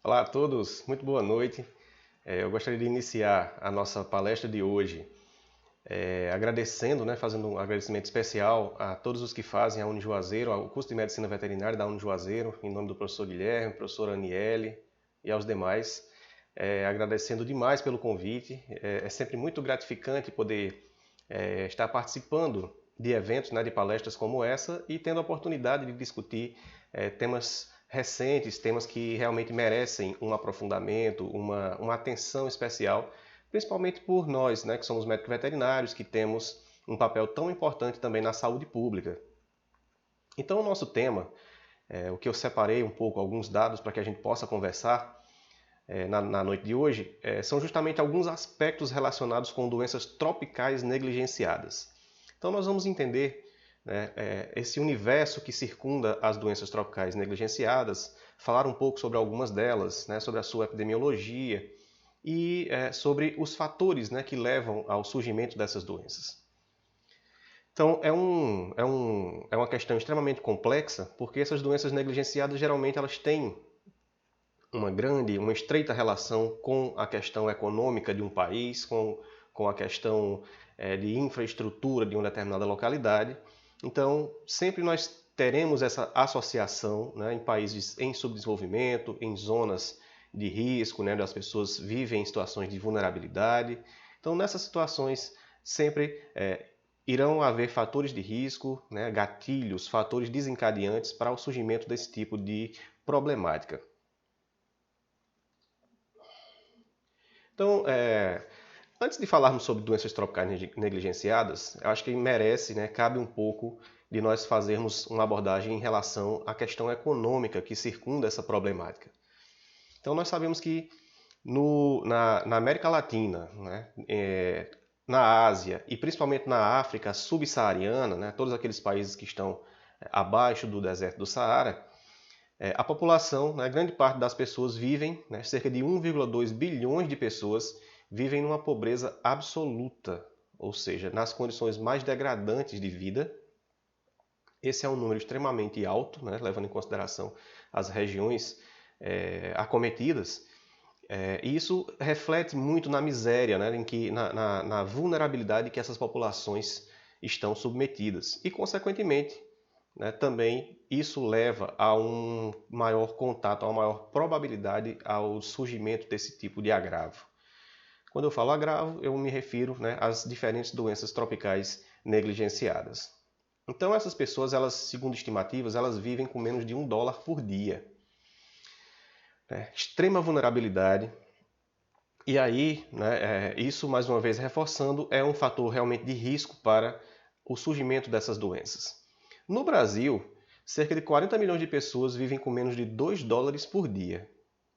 Olá a todos, muito boa noite. Eu gostaria de iniciar a nossa palestra de hoje agradecendo, fazendo um agradecimento especial a todos os que fazem a Unijuazeiro, ao curso de Medicina Veterinária da Unijuazeiro, em nome do professor Guilherme, professor Aniele e aos demais. Agradecendo demais pelo convite. É sempre muito gratificante poder estar participando de eventos, de palestras como essa e tendo a oportunidade de discutir temas recentes, temas que realmente merecem um aprofundamento, uma atenção especial, principalmente por nós, que somos médicos veterinários, que temos um papel tão importante também na saúde pública. Então, o nosso tema, o que eu separei um pouco, alguns dados para que a gente possa conversar na noite de hoje, são justamente alguns aspectos relacionados com doenças tropicais negligenciadas. Então, nós vamos entender esse universo que circunda as doenças tropicais negligenciadas, falar um pouco sobre algumas delas, sobre a sua epidemiologia e sobre os fatores que levam ao surgimento dessas doenças. Então, é uma questão extremamente complexa, porque essas doenças negligenciadas geralmente elas têm uma estreita relação com a questão econômica de um país, com a questão de infraestrutura de uma determinada localidade. Então, sempre nós teremos essa associação em países em subdesenvolvimento, em zonas de risco, onde as pessoas vivem em situações de vulnerabilidade. Então, nessas situações, sempre irão haver fatores de risco, gatilhos, fatores desencadeantes para o surgimento desse tipo de problemática. Então, antes de falarmos sobre doenças tropicais negligenciadas, eu acho que merece, cabe um pouco de nós fazermos uma abordagem em relação à questão econômica que circunda essa problemática. Então, nós sabemos que na América Latina, na Ásia e principalmente na África subsaariana, todos aqueles países que estão abaixo do deserto do Saara, a população, grande parte das pessoas vivem, cerca de 1,2 bilhões de pessoas vivem numa pobreza absoluta, ou seja, nas condições mais degradantes de vida. Esse é um número extremamente alto, levando em consideração as regiões acometidas. E isso reflete muito na miséria, na vulnerabilidade que essas populações estão submetidas. E, consequentemente, também isso leva a um maior contato, a uma maior probabilidade ao surgimento desse tipo de agravo. Quando eu falo agravo, eu me refiro às diferentes doenças tropicais negligenciadas. Então essas pessoas, elas, segundo estimativas, elas vivem com menos de $1 por dia. Extrema vulnerabilidade. E aí, isso mais uma vez reforçando, é um fator realmente de risco para o surgimento dessas doenças. No Brasil, cerca de 40 milhões de pessoas vivem com menos de $2 por dia,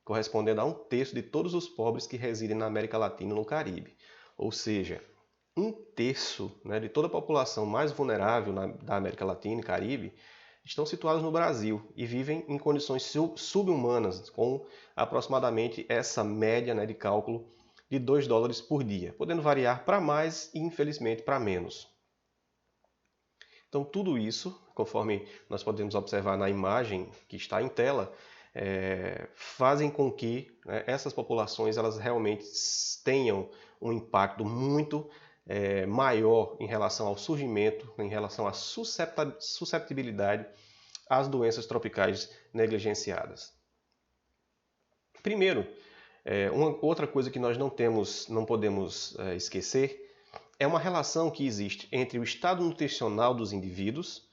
correspondendo a 1/3 de todos os pobres que residem na América Latina e no Caribe. Ou seja, 1/3 de toda a população mais vulnerável da América Latina e Caribe estão situados no Brasil e vivem em condições subhumanas, com aproximadamente essa média de cálculo de $2 por dia, podendo variar para mais e, infelizmente, para menos. Então, tudo isso, conforme nós podemos observar na imagem que está em tela, fazem com que essas populações elas realmente tenham um impacto muito maior em relação ao surgimento, em relação à susceptibilidade às doenças tropicais negligenciadas. Primeiro, uma outra coisa que nós não podemos esquecer é uma relação que existe entre o estado nutricional dos indivíduos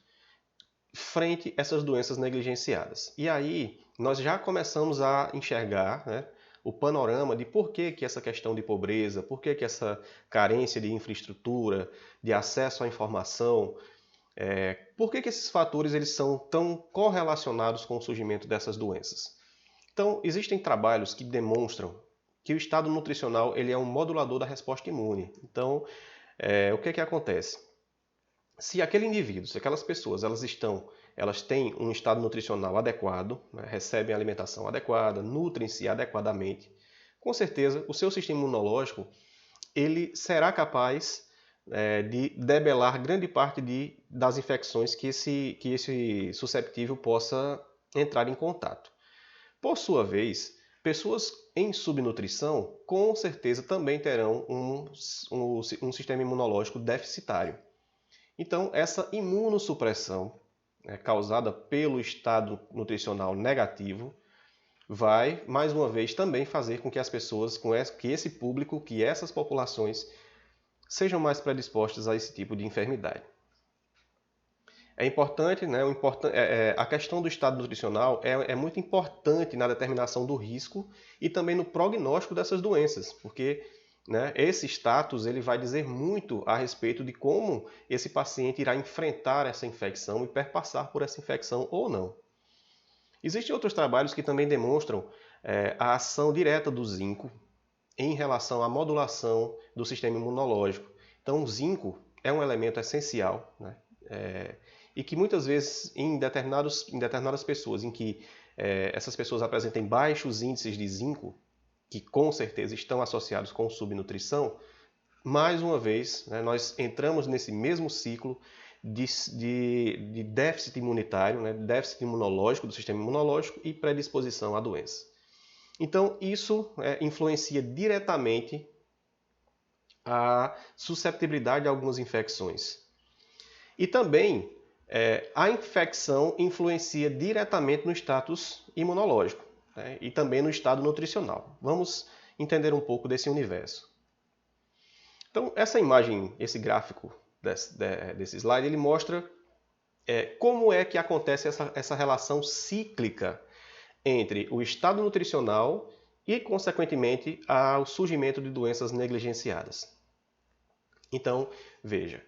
frente a essas doenças negligenciadas. E aí nós já começamos a enxergar o panorama de por que essa questão de pobreza, por que essa carência de infraestrutura, de acesso à informação, por que esses fatores eles são tão correlacionados com o surgimento dessas doenças. Então, existem trabalhos que demonstram que o estado nutricional ele é um modulador da resposta imune. Então, o que acontece? Se aquele indivíduo, se aquelas pessoas, elas têm um estado nutricional adequado, recebem alimentação adequada, nutrem-se adequadamente, com certeza o seu sistema imunológico ele será capaz de debelar grande parte das infecções que esse susceptível possa entrar em contato. Por sua vez, Pessoas em subnutrição, com certeza, também terão um sistema imunológico deficitário. Então, essa imunossupressão, causada pelo estado nutricional negativo, vai, mais uma vez, também fazer com que as pessoas, que esse público, que essas populações, sejam mais predispostas a esse tipo de enfermidade. É importante, né, a questão do estado nutricional é muito importante na determinação do risco e também no prognóstico dessas doenças, porque, né, esse status ele vai dizer muito a respeito de como esse paciente irá enfrentar essa infecção e perpassar por essa infecção ou não. Existem outros trabalhos que também demonstram a ação direta do zinco em relação à modulação do sistema imunológico. Então, o zinco é um elemento essencial, né? E que muitas vezes em determinadas pessoas em que essas pessoas apresentem baixos índices de zinco, que com certeza estão associados com subnutrição, mais uma vez, né, nós entramos nesse mesmo ciclo de déficit imunitário, né, déficit imunológico do sistema imunológico e predisposição à doença. Então, isso influencia diretamente a susceptibilidade a algumas infecções. E também a infecção influencia diretamente no status imunológico, né, e também no estado nutricional. Vamos entender um pouco desse universo. Então, essa imagem, esse gráfico desse slide, ele mostra como é que acontece essa relação cíclica entre o estado nutricional e, consequentemente, ao surgimento de doenças negligenciadas. Então, veja,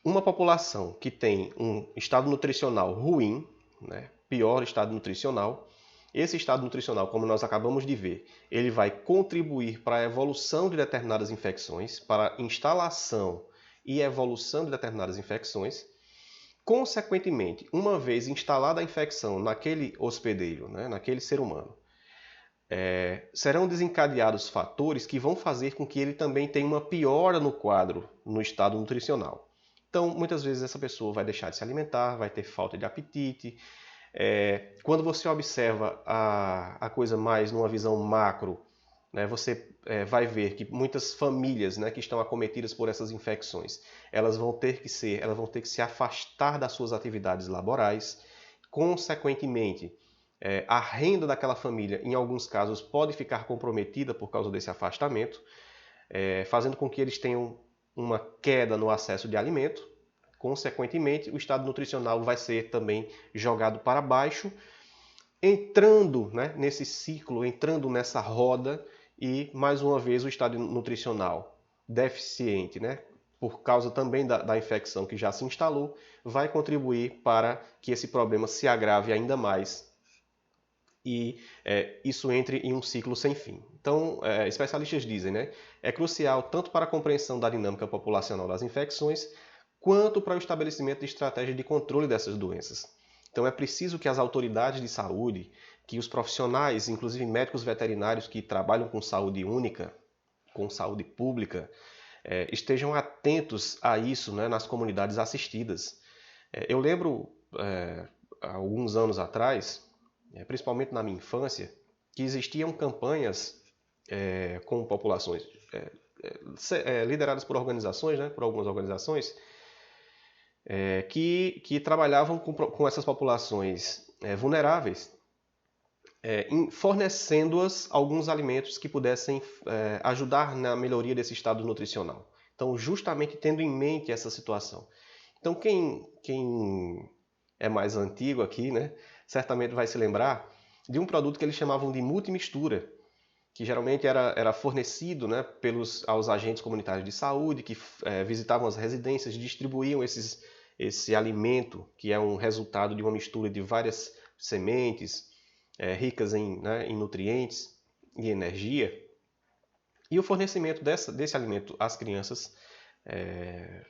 uma população que tem um estado nutricional ruim, né, pior estado nutricional, esse estado nutricional, como nós acabamos de ver, ele vai contribuir para a evolução de determinadas infecções, para a instalação e evolução de determinadas infecções. Consequentemente, uma vez instalada a infecção naquele hospedeiro, né, naquele ser humano, serão desencadeados fatores que vão fazer com que ele também tenha uma piora no quadro, no estado nutricional. Então, muitas vezes essa pessoa vai deixar de se alimentar, vai ter falta de apetite. Quando você observa a coisa mais numa visão macro, né, você vai ver que muitas famílias, né, que estão acometidas por essas infecções, elas vão ter que se afastar das suas atividades laborais. Consequentemente, a renda daquela família, em alguns casos, pode ficar comprometida por causa desse afastamento, fazendo com que eles tenham uma queda no acesso de alimento. Consequentemente, o estado nutricional vai ser também jogado para baixo, entrando, né, nesse ciclo, entrando nessa roda, e mais uma vez o estado nutricional deficiente, né, por causa também da infecção que já se instalou, vai contribuir para que esse problema se agrave ainda mais e isso entre em um ciclo sem fim. Então, especialistas dizem, né, é crucial tanto para a compreensão da dinâmica populacional das infecções, quanto para o estabelecimento de estratégias de controle dessas doenças. Então é preciso que as autoridades de saúde, que os profissionais, inclusive médicos veterinários que trabalham com saúde única, com saúde pública, estejam atentos a isso, né, nas comunidades assistidas. Eu lembro, há alguns anos atrás, principalmente na minha infância, que existiam campanhas com populações lideradas por organizações, né, por algumas organizações, que trabalhavam com essas populações vulneráveis, fornecendo-as alguns alimentos que pudessem ajudar na melhoria desse estado nutricional. Então, justamente tendo em mente essa situação. Então, quem é mais antigo aqui, né, certamente vai se lembrar de um produto que eles chamavam de multimistura, que geralmente era fornecido, né, aos agentes comunitários de saúde, que visitavam as residências, distribuíam esse alimento, que é um resultado de uma mistura de várias sementes, ricas em nutrientes e energia. E o fornecimento desse alimento às crianças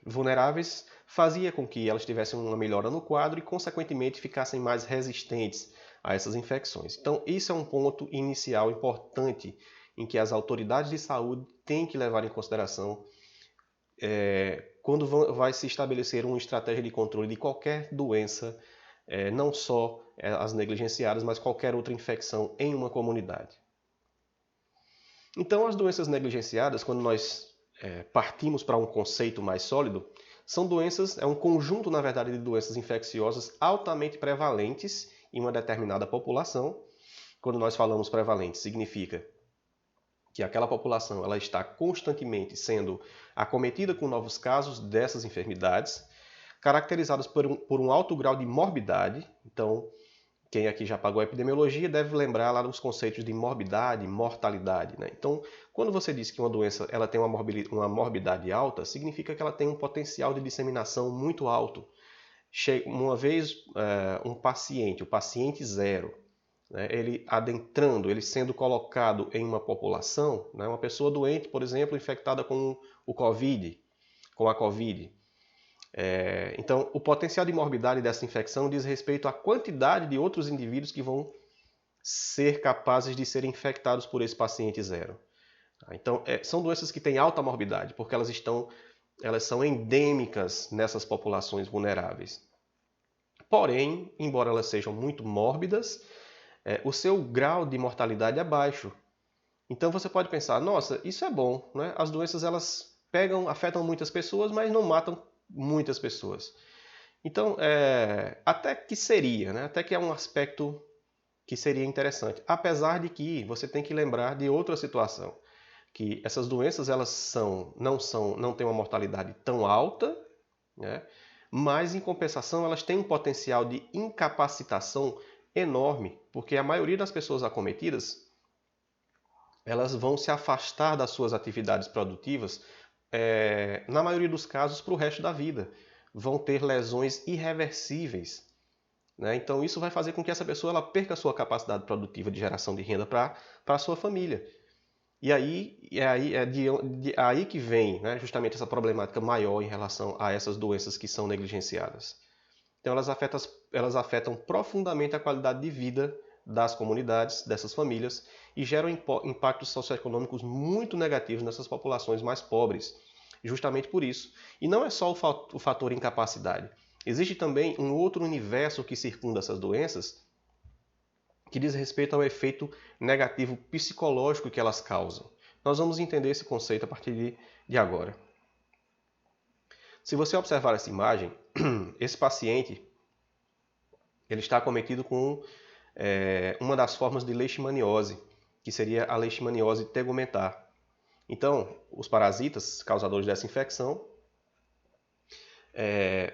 vulneráveis fazia com que elas tivessem uma melhora no quadro e, consequentemente, ficassem mais resistentes a essas infecções. Então, isso é um ponto inicial importante em que as autoridades de saúde têm que levar em consideração quando vai se estabelecer uma estratégia de controle de qualquer doença não só as negligenciadas, mas qualquer outra infecção em uma comunidade. Então, as doenças negligenciadas, quando nós partimos para um conceito mais sólido, são doenças, é um conjunto, na verdade, de doenças infecciosas altamente prevalentes em uma determinada população. Quando nós falamos prevalente, significa que aquela população ela está constantemente sendo acometida com novos casos dessas enfermidades, caracterizadas por um alto grau de morbidade. Então, quem aqui já pagou a epidemiologia deve lembrar lá dos conceitos de morbidade e mortalidade, né? Então, quando você diz que uma doença ela tem uma morbidade alta, significa que ela tem um potencial de disseminação muito alto. Uma vez um paciente, o paciente zero, né, ele adentrando, ele sendo colocado em uma população, né, uma pessoa doente, por exemplo, infectada com o COVID, com a COVID, então, o potencial de morbidade dessa infecção diz respeito à quantidade de outros indivíduos que vão ser capazes de serem infectados por esse paciente zero. Então, são doenças que têm alta morbidade, porque elas são endêmicas nessas populações vulneráveis. Porém, embora elas sejam muito mórbidas, o seu grau de mortalidade é baixo. Então você pode pensar, nossa, isso é bom, né? As doenças elas afetam muitas pessoas, mas não matam muitas pessoas. Então, até que seria, né? Até que é um aspecto que seria interessante. Apesar de que você tem que lembrar de outra situação, que essas doenças elas não têm uma mortalidade tão alta, né? Mas em compensação elas têm um potencial de incapacitação enorme, porque a maioria das pessoas acometidas elas vão se afastar das suas atividades produtivas, na maioria dos casos, para o resto da vida. Vão ter lesões irreversíveis, né? Então isso vai fazer com que essa pessoa ela perca a sua capacidade produtiva de geração de renda para a sua família. E aí aí que vem, né, justamente essa problemática maior em relação a essas doenças que são negligenciadas. Então elas afetam profundamente a qualidade de vida das comunidades, dessas famílias, e geram impactos socioeconômicos muito negativos nessas populações mais pobres, justamente por isso. E não é só o fator incapacidade. Existe também um outro universo que circunda essas doenças, que diz respeito ao efeito negativo psicológico que elas causam. Nós vamos entender esse conceito a partir de agora. Se você observar essa imagem, esse paciente ele está acometido com uma das formas de leishmaniose, que seria a leishmaniose tegumentar. Então, os parasitas causadores dessa infecção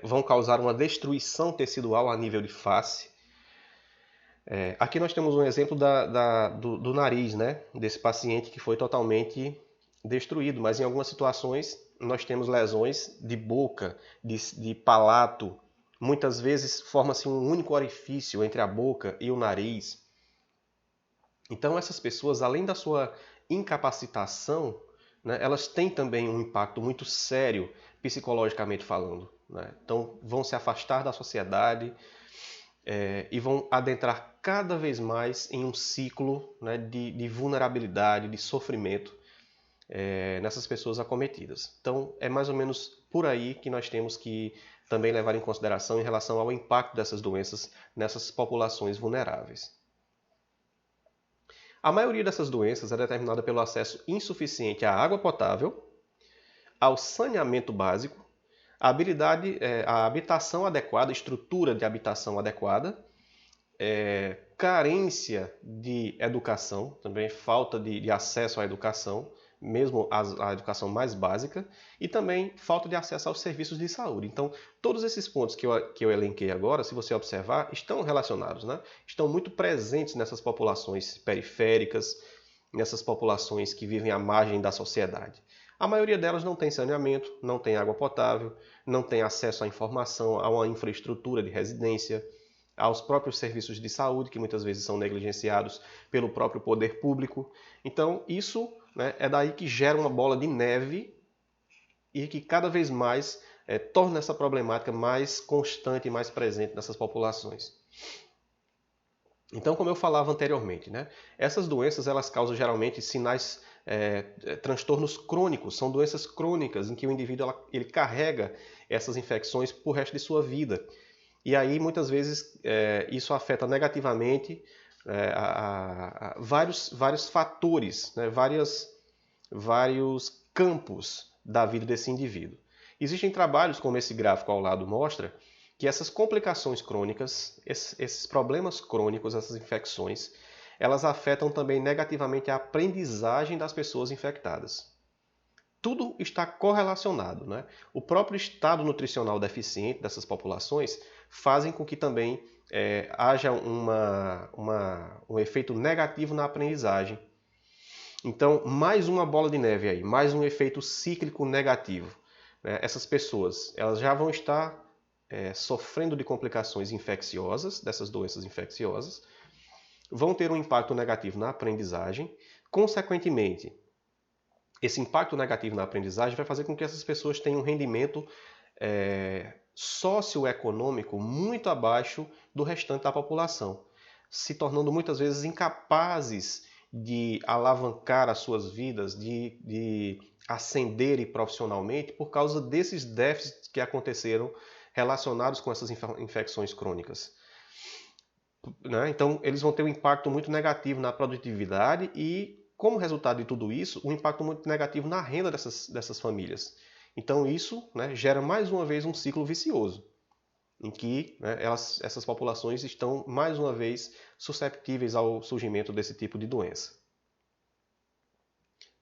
vão causar uma destruição tecidual a nível de face. Aqui nós temos um exemplo do nariz, né, desse paciente que foi totalmente destruído, mas em algumas situações nós temos lesões de boca, de palato. Muitas vezes forma-se um único orifício entre a boca e o nariz. Então essas pessoas, além da sua incapacitação, né, elas têm também um impacto muito sério psicologicamente falando, né? Então vão se afastar da sociedade e vão adentrar cada vez mais em um ciclo, né, de vulnerabilidade, de sofrimento nessas pessoas acometidas. Então é mais ou menos por aí que nós temos que também levar em consideração em relação ao impacto dessas doenças nessas populações vulneráveis. A maioria dessas doenças é determinada pelo acesso insuficiente à água potável, ao saneamento básico, a habitação adequada, estrutura de habitação adequada, carência de educação, também falta de acesso à educação, mesmo a educação mais básica, e também falta de acesso aos serviços de saúde. Então, todos esses pontos que eu elenquei agora, se você observar, estão relacionados, né? Estão muito presentes nessas populações periféricas, nessas populações que vivem à margem da sociedade. A maioria delas não tem saneamento, não tem água potável, não tem acesso à informação, a uma infraestrutura de residência, aos próprios serviços de saúde, que muitas vezes são negligenciados pelo próprio poder público. Então, isso, né, é daí que gera uma bola de neve e que cada vez mais torna essa problemática mais constante e mais presente nessas populações. Então, como eu falava anteriormente, né, essas doenças elas causam geralmente sinais, transtornos crônicos, são doenças crônicas em que o indivíduo ele carrega essas infecções por resto de sua vida. E aí, muitas vezes, isso afeta negativamente vários fatores, né? Vários campos da vida desse indivíduo. Existem trabalhos, como esse gráfico ao lado mostra, que essas complicações crônicas, esses problemas crônicos, essas infecções, elas afetam também negativamente a aprendizagem das pessoas infectadas. Tudo está correlacionado, né? O próprio estado nutricional deficiente dessas populações fazem com que também haja um efeito negativo na aprendizagem. Então, mais uma bola de neve aí, mais um efeito cíclico negativo, né? Essas pessoas, elas já vão estar sofrendo de complicações infecciosas, dessas doenças infecciosas, vão ter um impacto negativo na aprendizagem, consequentemente, esse impacto negativo na aprendizagem vai fazer com que essas pessoas tenham um rendimento socioeconômico muito abaixo do restante da população, se tornando muitas vezes incapazes de alavancar as suas vidas, de ascenderem profissionalmente por causa desses déficits que aconteceram relacionados com essas infecções crônicas. Né? Então, eles vão ter um impacto muito negativo na produtividade e, como resultado de tudo isso, um impacto muito negativo na renda dessas famílias. Então, isso, né, gera mais uma vez um ciclo vicioso, em que, né, essas populações estão mais uma vez susceptíveis ao surgimento desse tipo de doença.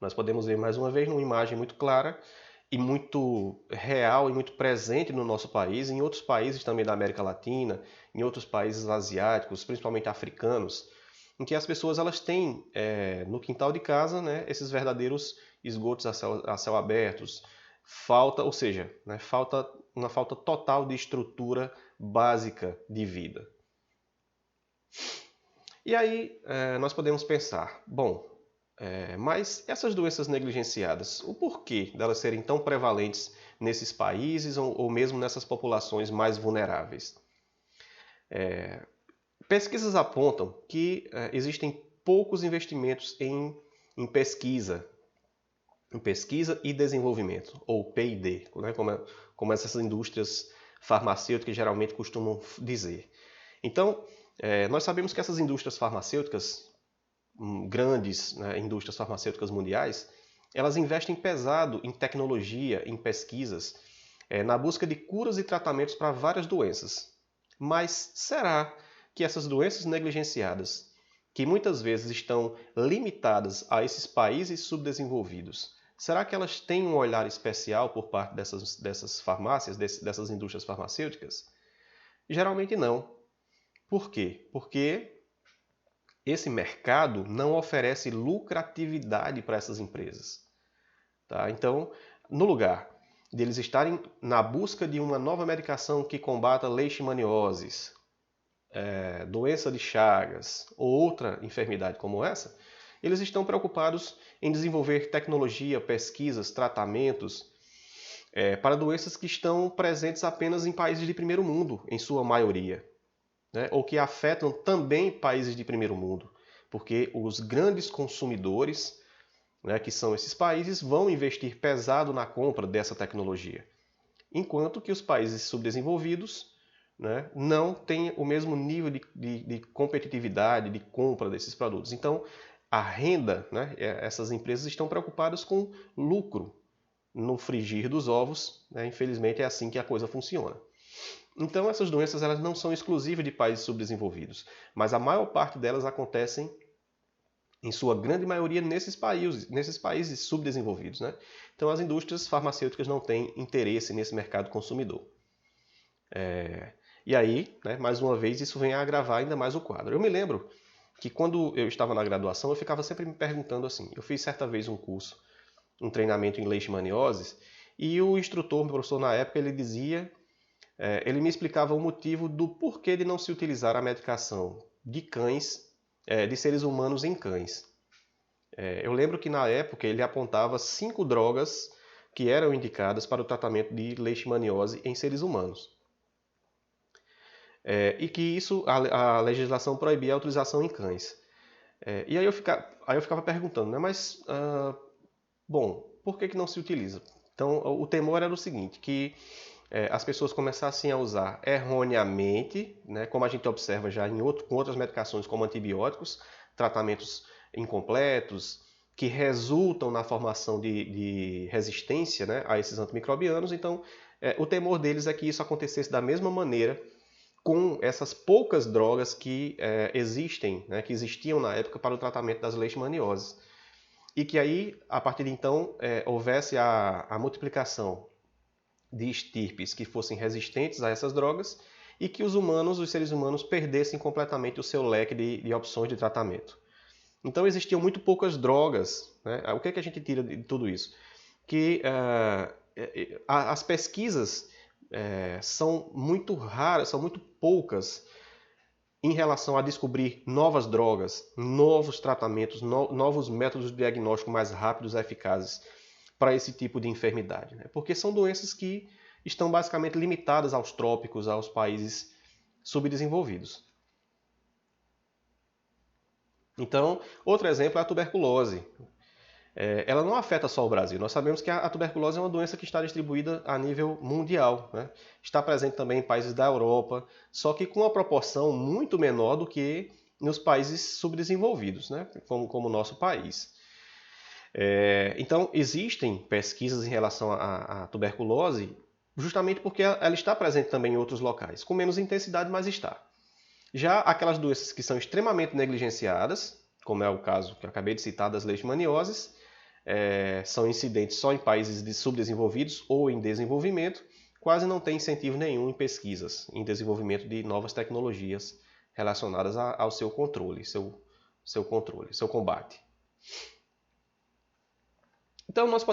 Nós podemos ver mais uma vez numa imagem muito clara e muito real e muito presente no nosso país, em outros países também da América Latina, em outros países asiáticos, principalmente africanos, em que as pessoas elas têm no quintal de casa, né, esses verdadeiros esgotos a céu abertos, ou seja, né, uma falta total de estrutura básica de vida. E aí nós podemos pensar, bom, mas essas doenças negligenciadas, o porquê delas serem tão prevalentes nesses países ou mesmo nessas populações mais vulneráveis? Pesquisas apontam que existem poucos investimentos em pesquisa e desenvolvimento, ou P&D, né, como essas indústrias farmacêuticas geralmente costumam dizer. Então, nós sabemos que essas indústrias farmacêuticas, grandes, né, indústrias farmacêuticas mundiais, elas investem pesado em tecnologia, em pesquisas, na busca de curas e tratamentos para várias doenças. Mas será que essas doenças negligenciadas, que muitas vezes estão limitadas a esses países subdesenvolvidos, será que elas têm um olhar especial por parte dessas farmácias, dessas indústrias farmacêuticas? Geralmente não. Por quê? Porque esse mercado não oferece lucratividade para essas empresas. Tá? Então, no lugar de eles estarem na busca de uma nova medicação que combata leishmanioses, doença de Chagas ou outra enfermidade como essa, eles estão preocupados em desenvolver tecnologia, pesquisas, tratamentos para doenças que estão presentes apenas em países de primeiro mundo, em sua maioria, né? Ou que afetam também países de primeiro mundo, porque os grandes consumidores, né, que são esses países, vão investir pesado na compra dessa tecnologia, enquanto que os países subdesenvolvidos, né, não têm o mesmo nível de competitividade, de compra desses produtos. Então, a renda, né, essas empresas estão preocupadas com lucro no frigir dos ovos, né? Infelizmente é assim que a coisa funciona. Então, essas doenças elas não são exclusivas de países subdesenvolvidos, mas a maior parte delas acontecem, em sua grande maioria, nesses países subdesenvolvidos, né? Então, as indústrias farmacêuticas não têm interesse nesse mercado consumidor. E aí, né, mais uma vez, isso vem a agravar ainda mais o quadro. Eu me lembro que quando eu estava na graduação, eu ficava sempre me perguntando assim, eu fiz certa vez um curso, um treinamento em leishmaniose, e o instrutor, meu professor na época, ele me explicava o motivo do porquê de não se utilizar a medicação de cães, de seres humanos em cães. Eu lembro que na época ele apontava 5 drogas que eram indicadas para o tratamento de leishmaniose em seres humanos. E que isso, a legislação proibia a utilização em cães. E aí eu ficava perguntando, né, mas, bom, por que não se utiliza? Então, o temor era o seguinte, que as pessoas começassem a usar erroneamente, né, como a gente observa já com outras medicações como antibióticos, tratamentos incompletos, que resultam na formação de resistência, né, a esses antimicrobianos. Então, o temor deles é que isso acontecesse da mesma maneira com essas poucas drogas que existem, né, que existiam na época para o tratamento das leishmanioses. E que aí, a partir de então, houvesse a multiplicação de estirpes que fossem resistentes a essas drogas e que os seres humanos, perdessem completamente o seu leque de opções de tratamento. Então existiam muito poucas drogas, né? O que é que a gente tira de tudo isso? Que as pesquisas são muito raras, são muito poucas em relação a descobrir novas drogas, novos tratamentos, novos métodos de diagnóstico mais rápidos e eficazes para esse tipo de enfermidade, né? Porque são doenças que estão basicamente limitadas aos trópicos, aos países subdesenvolvidos. Então, outro exemplo é a tuberculose. Ela não afeta só o Brasil. Nós sabemos que a tuberculose é uma doença que está distribuída a nível mundial, né? Está presente também em países da Europa, só que com uma proporção muito menor do que nos países subdesenvolvidos, né? Como o nosso país. Então, existem pesquisas em relação à tuberculose, justamente porque ela está presente também em outros locais, com menos intensidade, mas está. Já aquelas doenças que são extremamente negligenciadas, como é o caso que eu acabei de citar das leishmanioses, são incidentes só em países subdesenvolvidos ou em desenvolvimento, quase não tem incentivo nenhum em pesquisas, em desenvolvimento de novas tecnologias relacionadas ao seu controle, seu combate. Então nós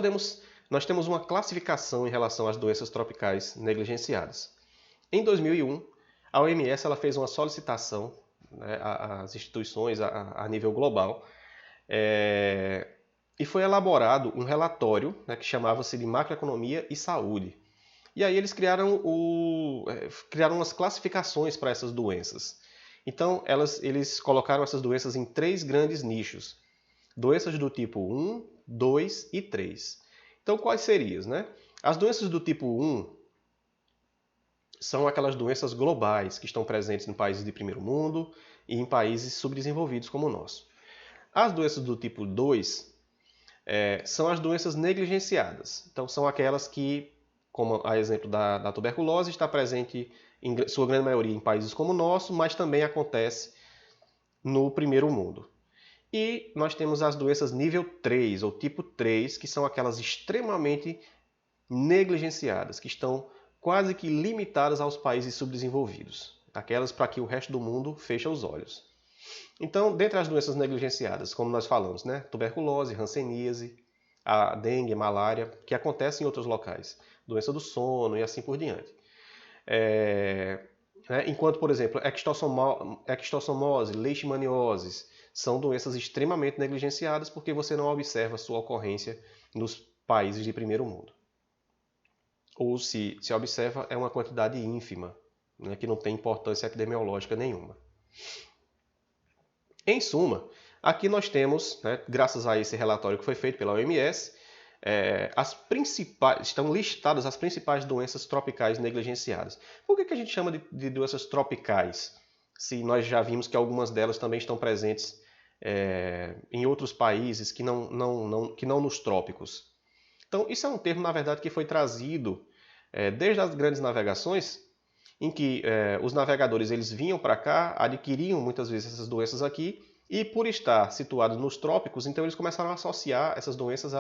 temos uma classificação em relação às doenças tropicais negligenciadas. Em 2001, a OMS ela fez uma solicitação, né, às instituições a nível global, e foi elaborado um relatório, né, que chamava-se de Macroeconomia e Saúde. E aí eles criaram umas classificações para essas doenças. Então eles colocaram essas doenças em 3 grandes nichos. Doenças do tipo 1, 2 e 3. Então quais seriam, né? As doenças do tipo 1 são aquelas doenças globais que estão presentes em países de primeiro mundo e em países subdesenvolvidos como o nosso. As doenças do tipo 2 são as doenças negligenciadas. Então são aquelas que, como a exemplo da tuberculose, está presente em sua grande maioria em países como o nosso, mas também acontece no primeiro mundo. E nós temos as doenças nível 3, ou tipo 3, que são aquelas extremamente negligenciadas, que estão quase que limitadas aos países subdesenvolvidos. Aquelas para que o resto do mundo fecha os olhos. Então, dentre as doenças negligenciadas, como nós falamos, né? Tuberculose, hanseníase, a dengue, malária, que acontecem em outros locais. Doença do sono e assim por diante. Enquanto, por exemplo, ectossomose, leishmaniose, são doenças extremamente negligenciadas porque você não observa sua ocorrência nos países de primeiro mundo. Ou se observa, é uma quantidade ínfima, né, que não tem importância epidemiológica nenhuma. Em suma, aqui nós temos, né, graças a esse relatório que foi feito pela OMS, estão listadas as principais doenças tropicais negligenciadas. Por que a gente chama de doenças tropicais? Se nós já vimos que algumas delas também estão presentes em outros países que não nos trópicos. Então, isso é um termo, na verdade, que foi trazido desde as grandes navegações, em que os navegadores eles vinham para cá, adquiriam muitas vezes essas doenças aqui, e por estar situados nos trópicos, então eles começaram a associar essas doenças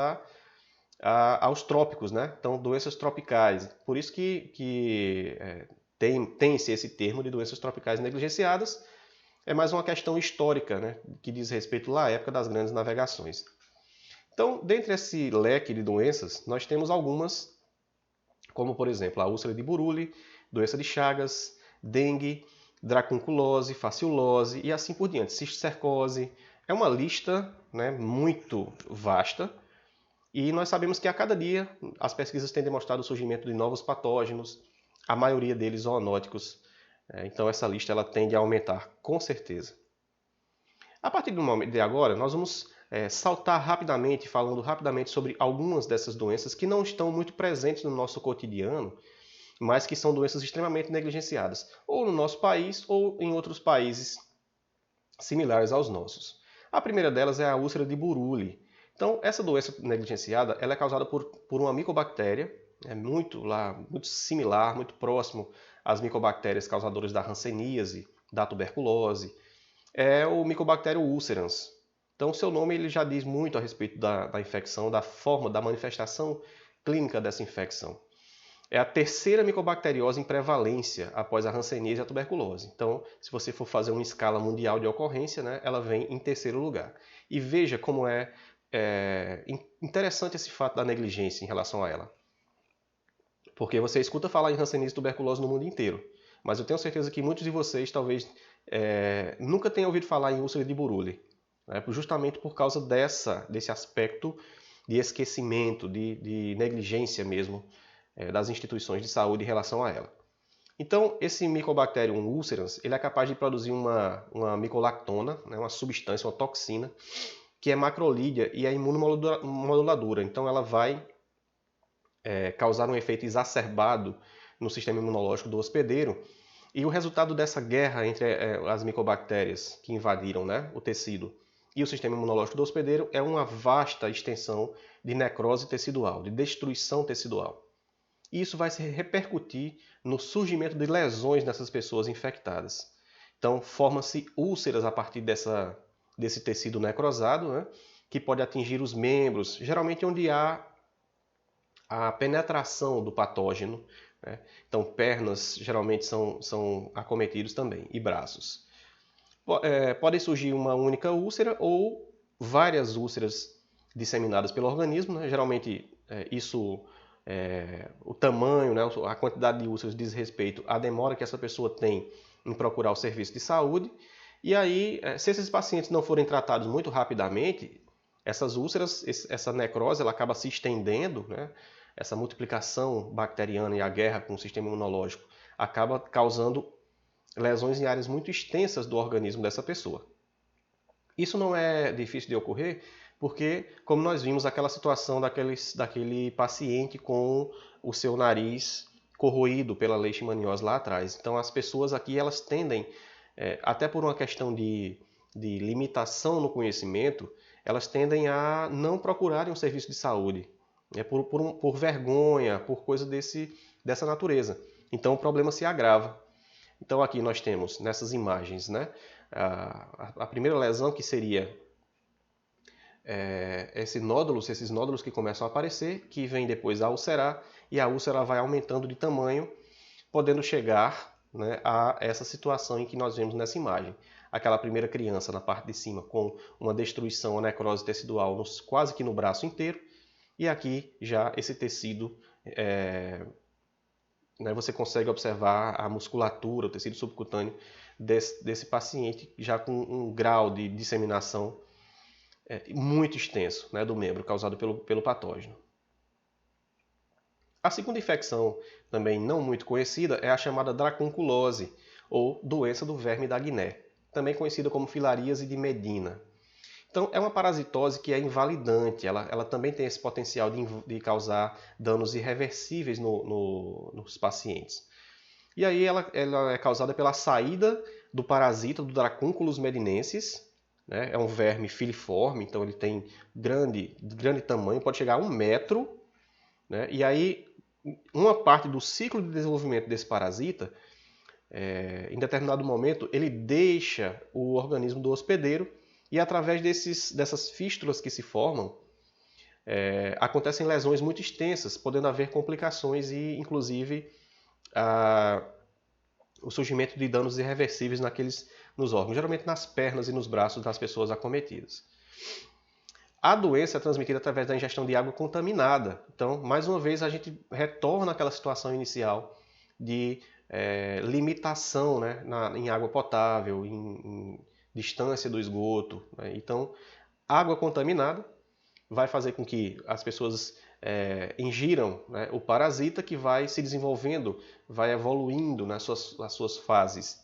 aos trópicos, né? Então, doenças tropicais. Por isso que tem-se esse termo de doenças tropicais negligenciadas. É mais uma questão histórica, né, que diz respeito lá à época das grandes navegações. Então, dentre esse leque de doenças, nós temos algumas, como por exemplo a úlcera de Buruli, doença de Chagas, dengue, dracunculose, fasciolose e assim por diante, cisticercose. É uma lista, né, muito vasta e nós sabemos que a cada dia as pesquisas têm demonstrado o surgimento de novos patógenos, a maioria deles zoonóticos. Então essa lista ela tende a aumentar, com certeza. A partir do momento de agora, nós vamos saltar rapidamente, falando rapidamente sobre algumas dessas doenças que não estão muito presentes no nosso cotidiano, mas que são doenças extremamente negligenciadas, ou no nosso país ou em outros países similares aos nossos. A primeira delas é a úlcera de Buruli. Então, essa doença negligenciada ela é causada por uma micobactéria, muito similar, muito próximo às micobactérias causadoras da hanseníase, da tuberculose. É o Mycobacterium ulcerans. Então, o seu nome ele já diz muito a respeito da infecção, da forma, da manifestação clínica dessa infecção. É a terceira micobacteriose em prevalência após a hanseníase e a tuberculose. Então, se você for fazer uma escala mundial de ocorrência, né, ela vem em terceiro lugar. E veja como é interessante esse fato da negligência em relação a ela. Porque você escuta falar em hanseníase e tuberculose no mundo inteiro. Mas eu tenho certeza que muitos de vocês talvez nunca tenham ouvido falar em úlcera de Buruli. Né, justamente por causa desse aspecto de esquecimento, de negligência mesmo, das instituições de saúde em relação a ela. Então, esse Mycobacterium ulcerans ele é capaz de produzir uma micolactona, né, uma substância, uma toxina, que é macrolídea e é imunomoduladora. Então, ela vai causar um efeito exacerbado no sistema imunológico do hospedeiro. E o resultado dessa guerra entre as micobactérias que invadiram, né, o tecido e o sistema imunológico do hospedeiro é uma vasta extensão de necrose tecidual, de destruição tecidual. E isso vai se repercutir no surgimento de lesões nessas pessoas infectadas. Então, formam-se úlceras a partir desse tecido necrosado, né, que pode atingir os membros, geralmente onde há a penetração do patógeno. Né? Então, pernas geralmente são acometidos também, e braços. Podem surgir uma única úlcera ou várias úlceras disseminadas pelo organismo. Né? Geralmente, o tamanho, né, a quantidade de úlceras diz respeito à demora que essa pessoa tem em procurar o serviço de saúde. E aí, se esses pacientes não forem tratados muito rapidamente, essas úlceras, essa necrose, ela acaba se estendendo, né? Essa multiplicação bacteriana e a guerra com o sistema imunológico acaba causando lesões em áreas muito extensas do organismo dessa pessoa. Isso não é difícil de ocorrer, porque, como nós vimos, aquela situação daquele paciente com o seu nariz corroído pela leishmaniose lá atrás. Então, as pessoas aqui elas tendem, até por uma questão de limitação no conhecimento, elas tendem a não procurarem um serviço de saúde, por vergonha, por coisa dessa natureza. Então, o problema se agrava. Então, aqui nós temos, nessas imagens, né, a primeira lesão que seria esses nódulos que começam a aparecer, que vem depois a ulcerar, e a úlcera vai aumentando de tamanho, podendo chegar, né, a essa situação em que nós vemos nessa imagem. Aquela primeira criança na parte de cima com uma destruição, uma necrose tecidual quase que no braço inteiro, e aqui já esse tecido, né, você consegue observar a musculatura, o tecido subcutâneo desse paciente já com um grau de disseminação muito extenso, né, do membro causado pelo patógeno. A segunda infecção, também não muito conhecida, é a chamada dracunculose, ou doença do verme da Guiné, também conhecida como filaríase de Medina. Então, é uma parasitose que é invalidante, ela também tem esse potencial de causar danos irreversíveis nos pacientes. E aí ela é causada pela saída do parasita, do Dracunculus medinensis, né? É um verme filiforme, então ele tem grande tamanho, pode chegar a 1 metro. Né? E aí, uma parte do ciclo de desenvolvimento desse parasita, em determinado momento, ele deixa o organismo do hospedeiro e através dessas fístulas que se formam, acontecem lesões muito extensas, podendo haver complicações e, inclusive, o surgimento de danos irreversíveis nos órgãos, geralmente nas pernas e nos braços das pessoas acometidas. A doença é transmitida através da ingestão de água contaminada. Então, mais uma vez, a gente retorna àquela situação inicial de limitação, né, em água potável, em distância do esgoto. Né? Então, água contaminada vai fazer com que as pessoas ingiram, né, o parasita que vai se desenvolvendo, vai evoluindo nas suas fases,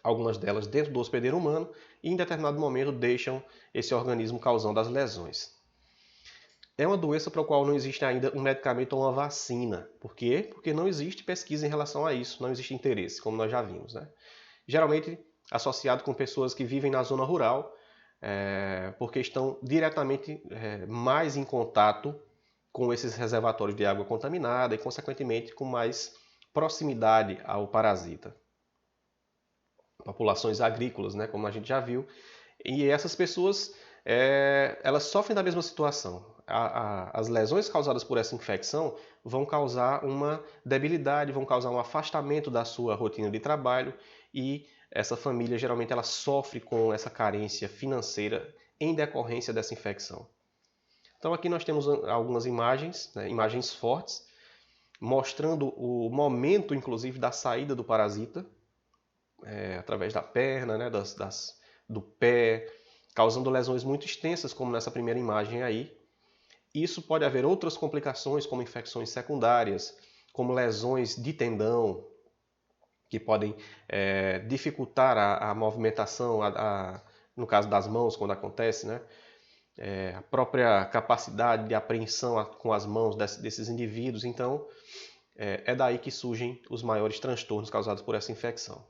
algumas delas dentro do hospedeiro humano, e em determinado momento deixam esse organismo causando as lesões. é uma doença para a qual não existe ainda um medicamento ou uma vacina. Por quê? Porque não existe pesquisa em relação a isso, não existe interesse, como nós já vimos, né? Geralmente associado com pessoas que vivem na zona rural, porque estão diretamente mais em contato com esses reservatórios de água contaminada e, consequentemente, com mais proximidade ao parasita. Populações agrícolas, né, como a gente já viu, e essas pessoas elas sofrem da mesma situação. As lesões causadas por essa infecção vão causar uma debilidade, vão causar um afastamento da sua rotina de trabalho e essa família geralmente ela sofre com essa carência financeira em decorrência dessa infecção. Então aqui nós temos algumas imagens, né, imagens fortes, mostrando o momento, inclusive, da saída do parasita, através da perna, né, do pé, causando lesões muito extensas, como nessa primeira imagem aí. Isso pode haver outras complicações, como infecções secundárias, como lesões de tendão, que podem dificultar a movimentação, no caso das mãos, quando acontece, né? A própria capacidade de apreensão com as mãos desses indivíduos. Então, é daí que surgem os maiores transtornos causados por essa infecção.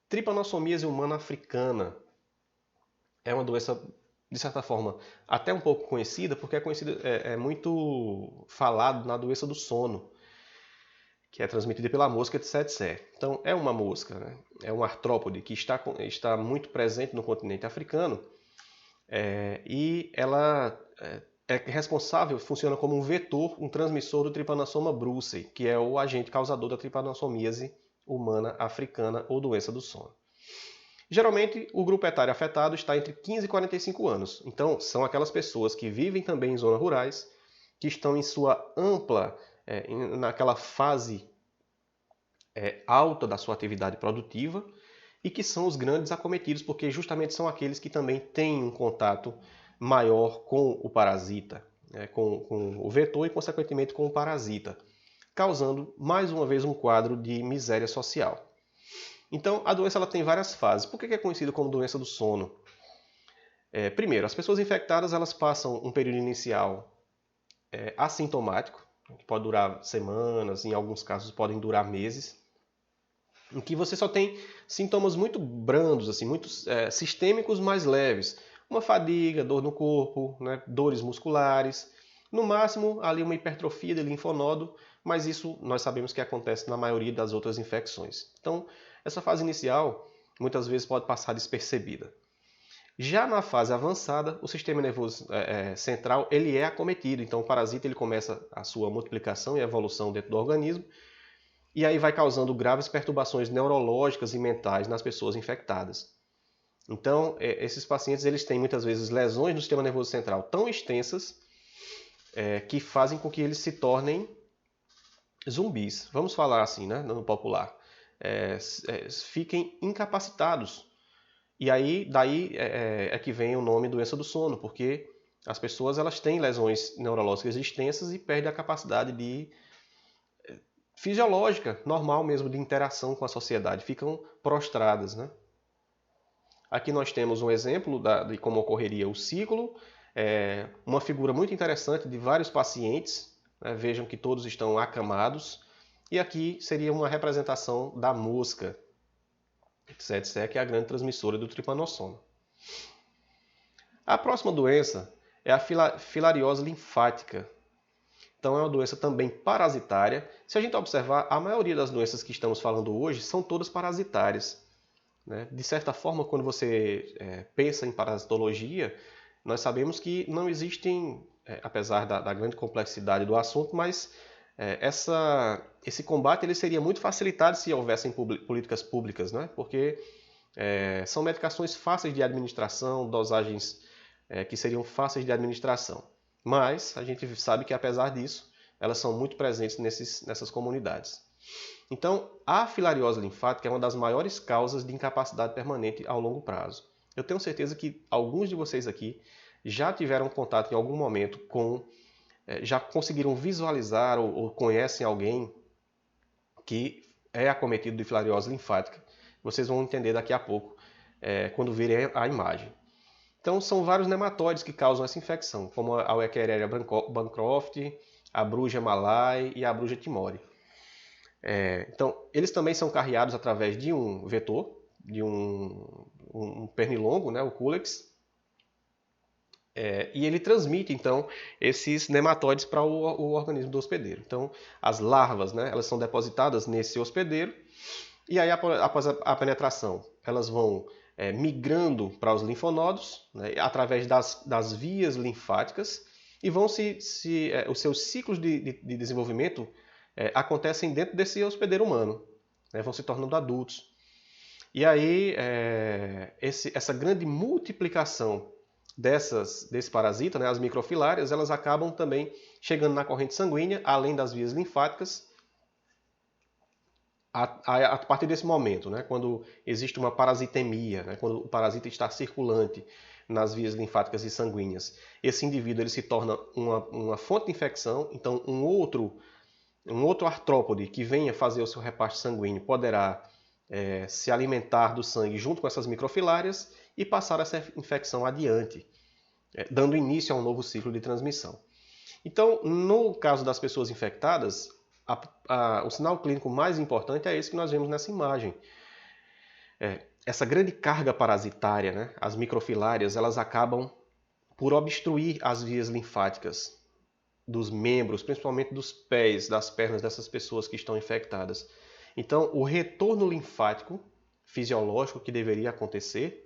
Tripanossomíase humana africana é uma doença, de certa forma, até um pouco conhecida, porque é muito falado na doença do sono, que é transmitida pela mosca tsetse. Então, é uma mosca, né? É um artrópode que está muito presente no continente africano, e ela é responsável, funciona como um vetor, um transmissor do Trypanosoma brucei, que é o agente causador da tripanossomíase humana africana ou doença do sono. Geralmente, o grupo etário afetado está entre 15 e 45 anos. Então, são aquelas pessoas que vivem também em zonas rurais, que estão em sua ampla, naquela fase alta da sua atividade produtiva e que são os grandes acometidos, porque justamente são aqueles que também têm um contato maior com o parasita, com o vetor e, consequentemente, com o parasita, causando, mais uma vez, um quadro de miséria social. Então, a doença ela tem várias fases. Por que é conhecida como doença do sono? Primeiro, as pessoas infectadas elas passam um período inicial assintomático, que pode durar semanas, em alguns casos podem durar meses, em que você só tem sintomas muito brandos, assim, muito sistêmicos mais leves. Uma fadiga, dor no corpo, né, dores musculares, no máximo ali uma hipertrofia de linfonodo, mas isso nós sabemos que acontece na maioria das outras infecções. Então, essa fase inicial muitas vezes pode passar despercebida. Já na fase avançada, o sistema nervoso central ele é acometido, então o parasita ele começa a sua multiplicação e evolução dentro do organismo, e aí vai causando graves perturbações neurológicas e mentais nas pessoas infectadas. Então, esses pacientes eles têm muitas vezes lesões no sistema nervoso central tão extensas que fazem com que eles se tornem zumbis. Vamos falar assim, né, no popular. Fiquem incapacitados. E aí, daí é que vem o nome doença do sono, porque as pessoas elas têm lesões neurológicas extensas e perdem a capacidade fisiológica, normal mesmo, de interação com a sociedade. Ficam prostradas, né? Aqui nós temos um exemplo de como ocorreria o ciclo, uma figura muito interessante de vários pacientes, né? Vejam que todos estão acamados, e aqui seria uma representação da mosca, que é a grande transmissora do tripanossoma. A próxima doença é a filariose linfática. Então é uma doença também parasitária. Se a gente observar, a maioria das doenças que estamos falando hoje são todas parasitárias, né? De certa forma, quando você pensa em parasitologia, nós sabemos que não existem, apesar da grande complexidade do assunto, mas esse combate ele seria muito facilitado se houvessem políticas públicas, né? Porque são medicações fáceis de administração, dosagens que seriam fáceis de administração. Mas a gente sabe que, apesar disso, elas são muito presentes nessas comunidades. Então, a filariose linfática é uma das maiores causas de incapacidade permanente ao longo prazo. Eu tenho certeza que alguns de vocês aqui já tiveram contato em algum momento já conseguiram visualizar ou conhecem alguém que é acometido de filariose linfática. Vocês vão entender daqui a pouco, quando virem a imagem. Então, são vários nematóides que causam essa infecção, como a Escherichia bancroft, a Brugia malai e a Brugia timori. Então, eles também são carreados através de um vetor, de um pernilongo, né, o Culex, e ele transmite, então, esses nematóides para o organismo do hospedeiro. Então, as larvas, né, elas são depositadas nesse hospedeiro, e aí, após a penetração, elas vão migrando para os linfonodos, né, através das vias linfáticas, e vão os seus ciclos de desenvolvimento acontecem dentro desse hospedeiro humano, né, vão se tornando adultos. E aí, essa grande multiplicação desse parasita, né, as microfilárias, elas acabam também chegando na corrente sanguínea, além das vias linfáticas, a partir desse momento, né, quando existe uma parasitemia, né, quando o parasita está circulante nas vias linfáticas e sanguíneas, esse indivíduo ele se torna uma fonte de infecção, então um outro artrópode que venha fazer o seu reparto sanguíneo poderá se alimentar do sangue junto com essas microfilárias e passar essa infecção adiante, dando início a um novo ciclo de transmissão. Então, no caso das pessoas infectadas, o sinal clínico mais importante é esse que nós vemos nessa imagem. Essa grande carga parasitária, né, as microfilárias, elas acabam por obstruir as vias linfáticas dos membros, principalmente dos pés, das pernas dessas pessoas que estão infectadas. Então, o retorno linfático fisiológico que deveria acontecer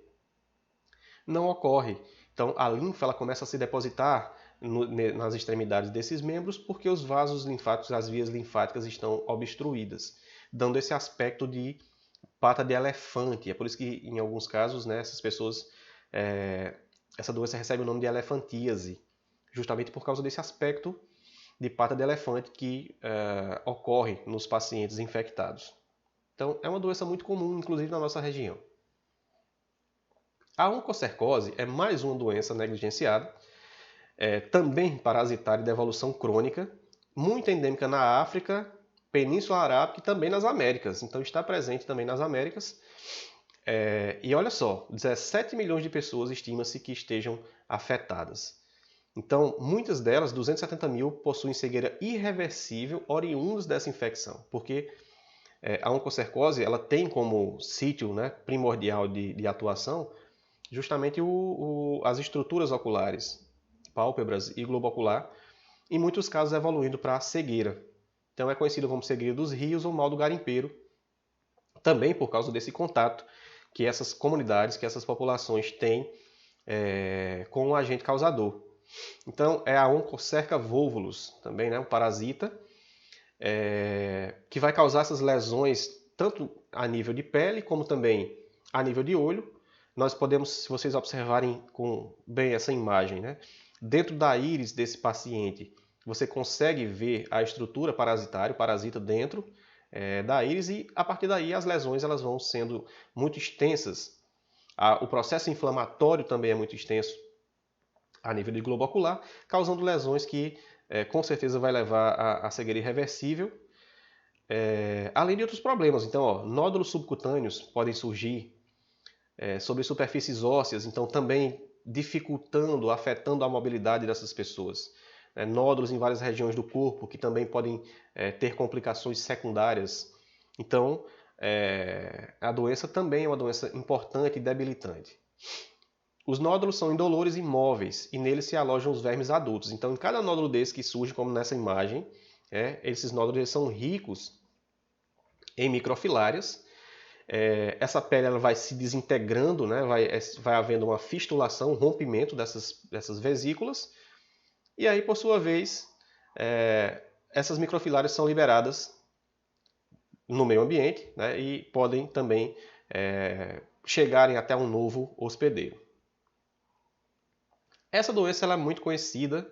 não ocorre. Então, a linfa ela começa a se depositar nas extremidades desses membros porque os vasos linfáticos, as vias linfáticas estão obstruídas, dando esse aspecto de pata de elefante. É por isso que, em alguns casos, né, essas pessoas, essa doença recebe o nome de elefantíase, justamente por causa desse aspecto de pata de elefante que ocorre nos pacientes infectados. Então, é uma doença muito comum, inclusive na nossa região. A oncocercose é mais uma doença negligenciada, também parasitária de evolução crônica, muito endêmica na África, Península Arábica e também nas Américas. Então, está presente também nas Américas. E olha só, 17 milhões de pessoas estima-se que estejam afetadas. Então, muitas delas, 270 mil, possuem cegueira irreversível oriundos dessa infecção, porque a oncocercose ela tem como sítio, né, primordial de atuação justamente as estruturas oculares, pálpebras e globo ocular, em muitos casos evoluindo para a cegueira. Então é conhecido como cegueira dos rios ou mal do garimpeiro, também por causa desse contato que essas comunidades, que essas populações têm com o agente causador. Então é a Onchocerca volvulus, também, né, um parasita, que vai causar essas lesões tanto a nível de pele como também a nível de olho. Nós podemos, se vocês observarem bem essa imagem, né, dentro da íris desse paciente, você consegue ver a estrutura parasitária, o parasita dentro da íris, e a partir daí as lesões elas vão sendo muito extensas. O processo inflamatório também é muito extenso a nível de globo ocular, causando lesões que com certeza vai levar à cegueira irreversível, além de outros problemas. Então, nódulos subcutâneos podem surgir sobre superfícies ósseas, então também dificultando, afetando a mobilidade dessas pessoas. Nódulos em várias regiões do corpo que também podem ter complicações secundárias. Então, a doença também é uma doença importante e debilitante. Os nódulos são indolores e móveis, e neles se alojam os vermes adultos. Então, em cada nódulo desse que surge, como nessa imagem, esses nódulos são ricos em microfilárias. Essa pele ela vai se desintegrando, né? vai havendo uma fistulação, um rompimento dessas vesículas, e aí, por sua vez, essas microfilárias são liberadas no meio ambiente, né? E podem também chegarem até um novo hospedeiro. Essa doença ela é muito conhecida,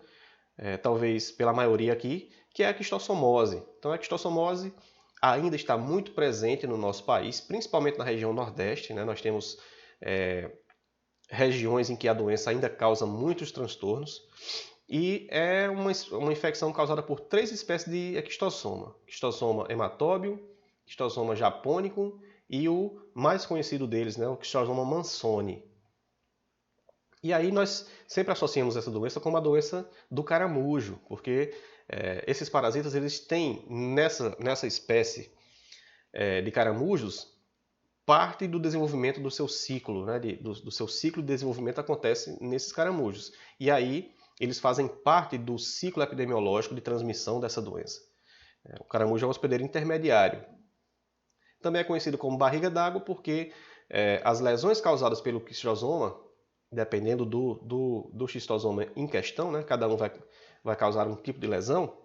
talvez pela maioria aqui, que é a quistossomose. Então, a quistossomose ainda está muito presente no nosso país, principalmente na região Nordeste, né? Nós temos regiões em que a doença ainda causa muitos transtornos, e é uma infecção causada por 3 espécies de quistossoma. Quistossoma hematóbio, quistossoma japônico e o mais conhecido deles, né? O quistossoma mansoni. E aí nós sempre associamos essa doença como a doença do caramujo, porque esses parasitas eles têm nessa espécie de caramujos parte do desenvolvimento do seu ciclo, né, do seu ciclo de desenvolvimento acontece nesses caramujos. E aí eles fazem parte do ciclo epidemiológico de transmissão dessa doença. O caramujo é um hospedeiro intermediário. Também é conhecido como barriga d'água porque as lesões causadas pelo xistosoma, dependendo do xistosoma em questão, né, cada um vai causar um tipo de lesão,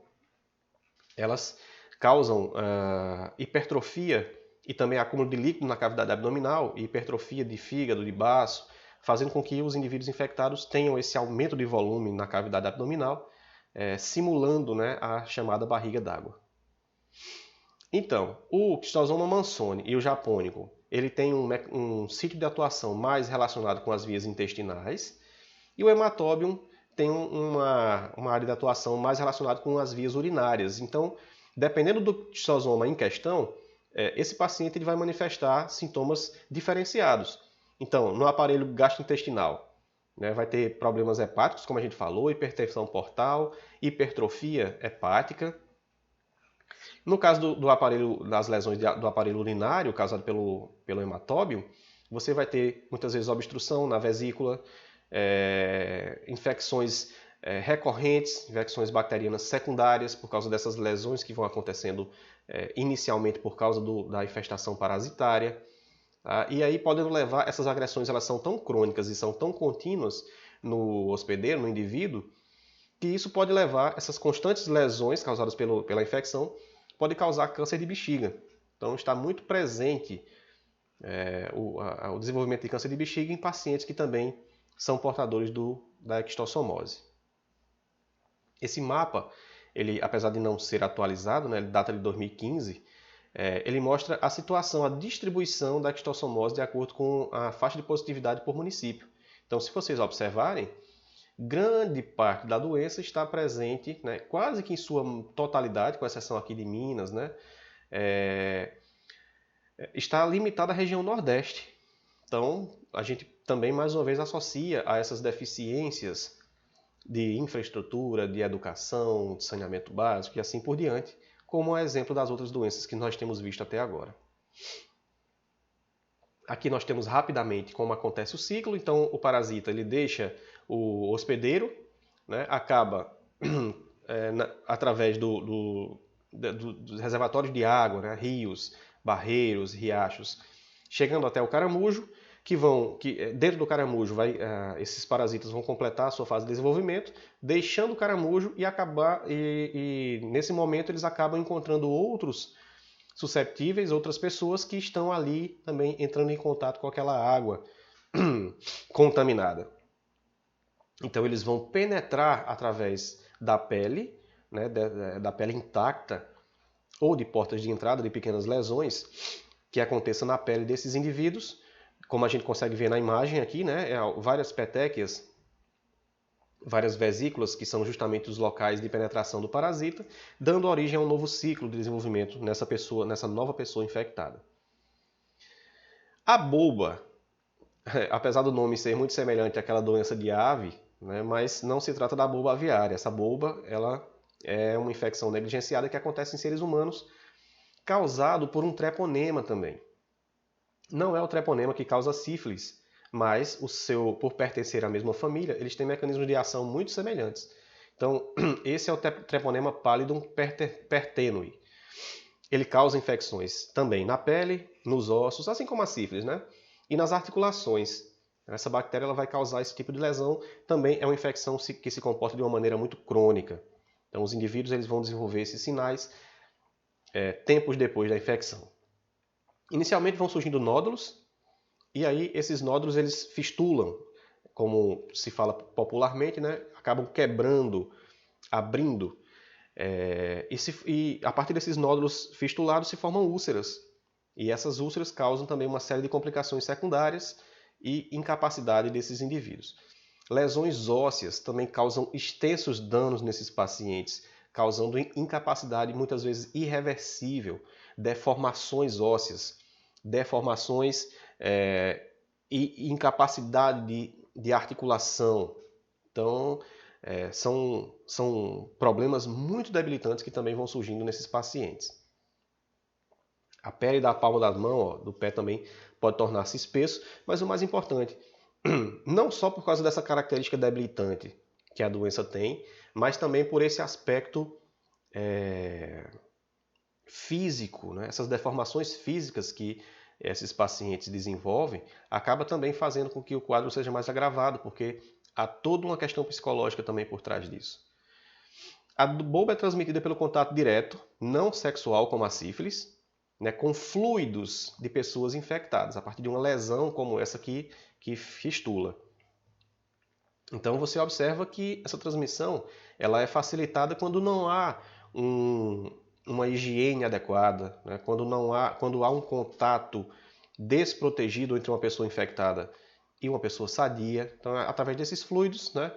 elas causam hipertrofia e também acúmulo de líquido na cavidade abdominal e hipertrofia de fígado, de baço, fazendo com que os indivíduos infectados tenham esse aumento de volume na cavidade abdominal, simulando, né, a chamada barriga d'água. Então, o Schistosoma mansoni e o japônico, ele tem um sítio de atuação mais relacionado com as vias intestinais, e o hematóbium tem uma área de atuação mais relacionada com as vias urinárias. Então, dependendo do schistosoma em questão, esse paciente ele vai manifestar sintomas diferenciados. Então, no aparelho gastrointestinal, né, vai ter problemas hepáticos, como a gente falou, hipertensão portal, hipertrofia hepática. No caso do aparelho, das lesões do aparelho urinário, causado pelo hematóbium, você vai ter muitas vezes obstrução na vesícula, infecções recorrentes, infecções bacterianas secundárias por causa dessas lesões que vão acontecendo inicialmente por causa da infestação parasitária. Tá? E aí podendo levar, essas agressões elas são tão crônicas e são tão contínuas no hospedeiro, no indivíduo, que isso pode levar, essas constantes lesões causadas pela infecção, pode causar câncer de bexiga. Então está muito presente o desenvolvimento de câncer de bexiga em pacientes que também são portadores da ectossomose. Esse mapa, ele, apesar de não ser atualizado, né, ele data de 2015, ele mostra a situação, a distribuição da ectossomose de acordo com a faixa de positividade por município. Então, se vocês observarem, grande parte da doença está presente, né, quase que em sua totalidade, com exceção aqui de Minas, né, está limitada à região Nordeste. Então, a gente também, mais uma vez, associa a essas deficiências de infraestrutura, de educação, de saneamento básico e assim por diante, como exemplo das outras doenças que nós temos visto até agora. Aqui nós temos rapidamente como acontece o ciclo. Então, o parasita ele deixa o hospedeiro, né, acaba através dos reservatórios de água, né, rios, barreiros, riachos, chegando até o caramujo, que dentro do caramujo esses parasitas vão completar a sua fase de desenvolvimento, deixando o caramujo e nesse momento eles acabam encontrando outros susceptíveis, outras pessoas que estão ali também entrando em contato com aquela água contaminada. Então eles vão penetrar através da pele, né, da pele intacta, ou de portas de entrada, de pequenas lesões que aconteçam na pele desses indivíduos, como a gente consegue ver na imagem aqui, né, várias petequias, várias vesículas, que são justamente os locais de penetração do parasita, dando origem a um novo ciclo de desenvolvimento nessa nova pessoa infectada. A boba, apesar do nome ser muito semelhante àquela doença de ave, né, mas não se trata da boba aviária. Essa boba ela é uma infecção negligenciada que acontece em seres humanos, causado por um treponema também. Não é o treponema que causa sífilis, mas por pertencer à mesma família, eles têm mecanismos de ação muito semelhantes. Então, esse é o treponema pallidum pertenui. Ele causa infecções também na pele, nos ossos, assim como a sífilis, né? E nas articulações. Essa bactéria ela vai causar esse tipo de lesão. Também é uma infecção que se comporta de uma maneira muito crônica. Então, os indivíduos eles vão desenvolver esses sinais tempos depois da infecção. Inicialmente vão surgindo nódulos, e aí esses nódulos eles fistulam, como se fala popularmente, né? Acabam quebrando, abrindo, e a partir desses nódulos fistulados se formam úlceras. E essas úlceras causam também uma série de complicações secundárias e incapacidade desses indivíduos. Lesões ósseas também causam extensos danos nesses pacientes, causando incapacidade muitas vezes irreversível, deformações ósseas, deformações e incapacidade de articulação. Então, são problemas muito debilitantes que também vão surgindo nesses pacientes. A pele da palma da mão, ó, do pé também pode tornar-se espesso, mas o mais importante, não só por causa dessa característica debilitante que a doença tem, mas também por esse aspecto físico, né? Essas deformações físicas que esses pacientes desenvolvem, acaba também fazendo com que o quadro seja mais agravado, porque há toda uma questão psicológica também por trás disso. A bulba é transmitida pelo contato direto, não sexual como a sífilis, né, com fluidos de pessoas infectadas, a partir de uma lesão como essa aqui, que fistula. Então você observa que essa transmissão ela é facilitada quando não há uma higiene adequada, né, quando há um contato desprotegido entre uma pessoa infectada e uma pessoa sadia. Então, através desses fluidos, né,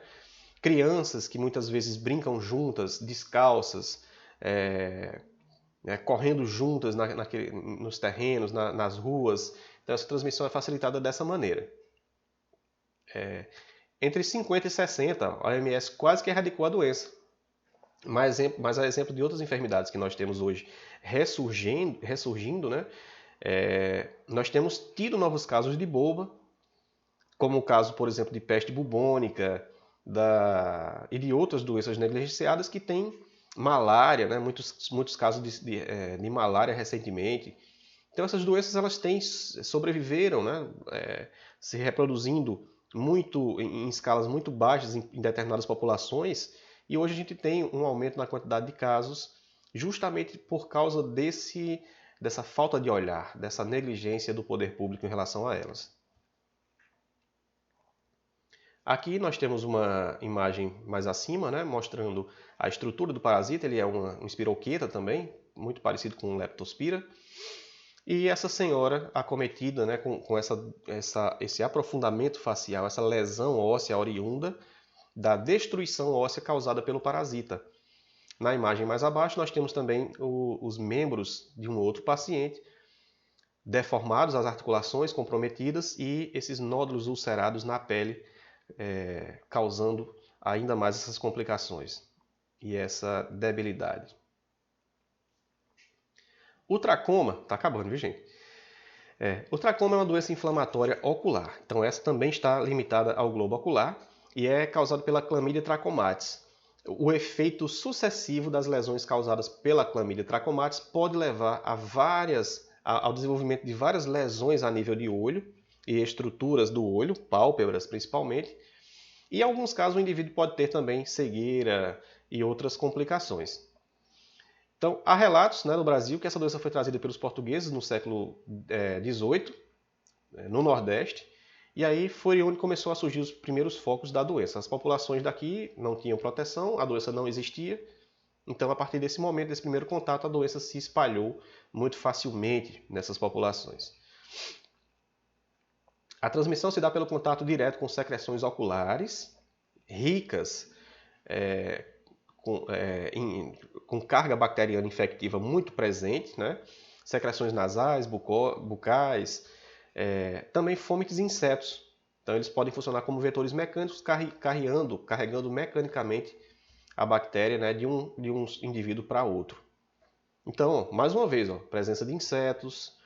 crianças que muitas vezes brincam juntas, descalças, correndo juntas nos terrenos, nas ruas. Então, essa transmissão é facilitada dessa maneira. Entre 50 e 60, a OMS quase que erradicou a doença. Mas a exemplo de outras enfermidades que nós temos hoje ressurgindo, né? Nós temos tido novos casos de bulba, como o caso, por exemplo, de peste bubônica e de outras doenças negligenciadas que têm malária, né? Muitos casos de malária recentemente. Então essas doenças elas sobreviveram, né? Se reproduzindo muito em escalas muito baixas em determinadas populações, e hoje a gente tem um aumento na quantidade de casos justamente por causa dessa falta de olhar, dessa negligência do poder público em relação a elas. Aqui nós temos uma imagem mais acima, né, mostrando a estrutura do parasita. Ele é um espiroqueta também, muito parecido com um leptospira. E essa senhora acometida, né, com esse aprofundamento facial, essa lesão óssea oriunda da destruição óssea causada pelo parasita. Na imagem mais abaixo nós temos também os membros de um outro paciente, deformados, as articulações comprometidas e esses nódulos ulcerados na pele, causando ainda mais essas complicações e essa debilidade. O tracoma, está acabando, viu gente? O tracoma é uma doença inflamatória ocular, então essa também está limitada ao globo ocular e é causada pela Chlamydia trachomatis. O efeito sucessivo das lesões causadas pela Chlamydia trachomatis pode levar ao desenvolvimento de várias lesões a nível de olho e estruturas do olho, pálpebras principalmente, e em alguns casos o indivíduo pode ter também cegueira e outras complicações. Então, há relatos, né, no Brasil que essa doença foi trazida pelos portugueses no século XVIII, no Nordeste, e aí foi onde começou a surgir os primeiros focos da doença. As populações daqui não tinham proteção, a doença não existia, então a partir desse momento, desse primeiro contato, a doença se espalhou muito facilmente nessas populações. A transmissão se dá pelo contato direto com secreções oculares, ricas, com carga bacteriana infectiva muito presente, né? Secreções nasais, bucais, também fômites de insetos. Então eles podem funcionar como vetores mecânicos, carregando mecanicamente a bactéria, né, de um indivíduo para outro. Então, mais uma vez, presença de insetos,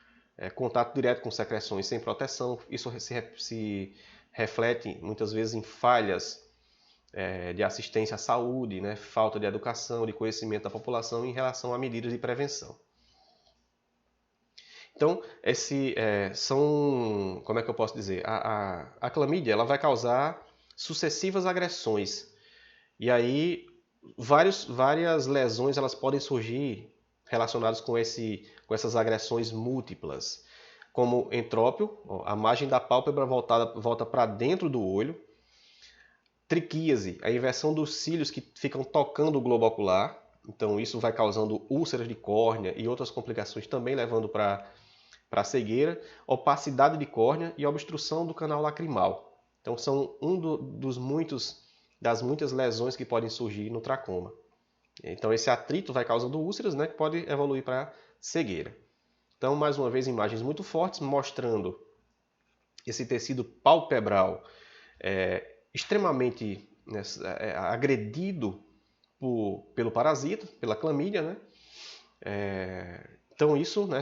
contato direto com secreções sem proteção, isso se reflete muitas vezes em falhas de assistência à saúde, né? Falta de educação, de conhecimento da população em relação a medidas de prevenção. Então, como é que eu posso dizer? A clamídia ela vai causar sucessivas agressões. E aí, várias lesões elas podem surgir relacionadas com essas agressões múltiplas. Como entrópio, a margem da pálpebra volta para dentro do olho. Triquíase, a inversão dos cílios que ficam tocando o globo ocular. Então isso vai causando úlceras de córnea e outras complicações também levando para cegueira. Opacidade de córnea e obstrução do canal lacrimal. Então são das muitas lesões que podem surgir no tracoma. Então esse atrito vai causando úlceras, né, que pode evoluir para cegueira. Então mais uma vez imagens muito fortes mostrando esse tecido palpebral extremamente, né, agredido pelo parasita, pela clamídia, né? Então isso, né,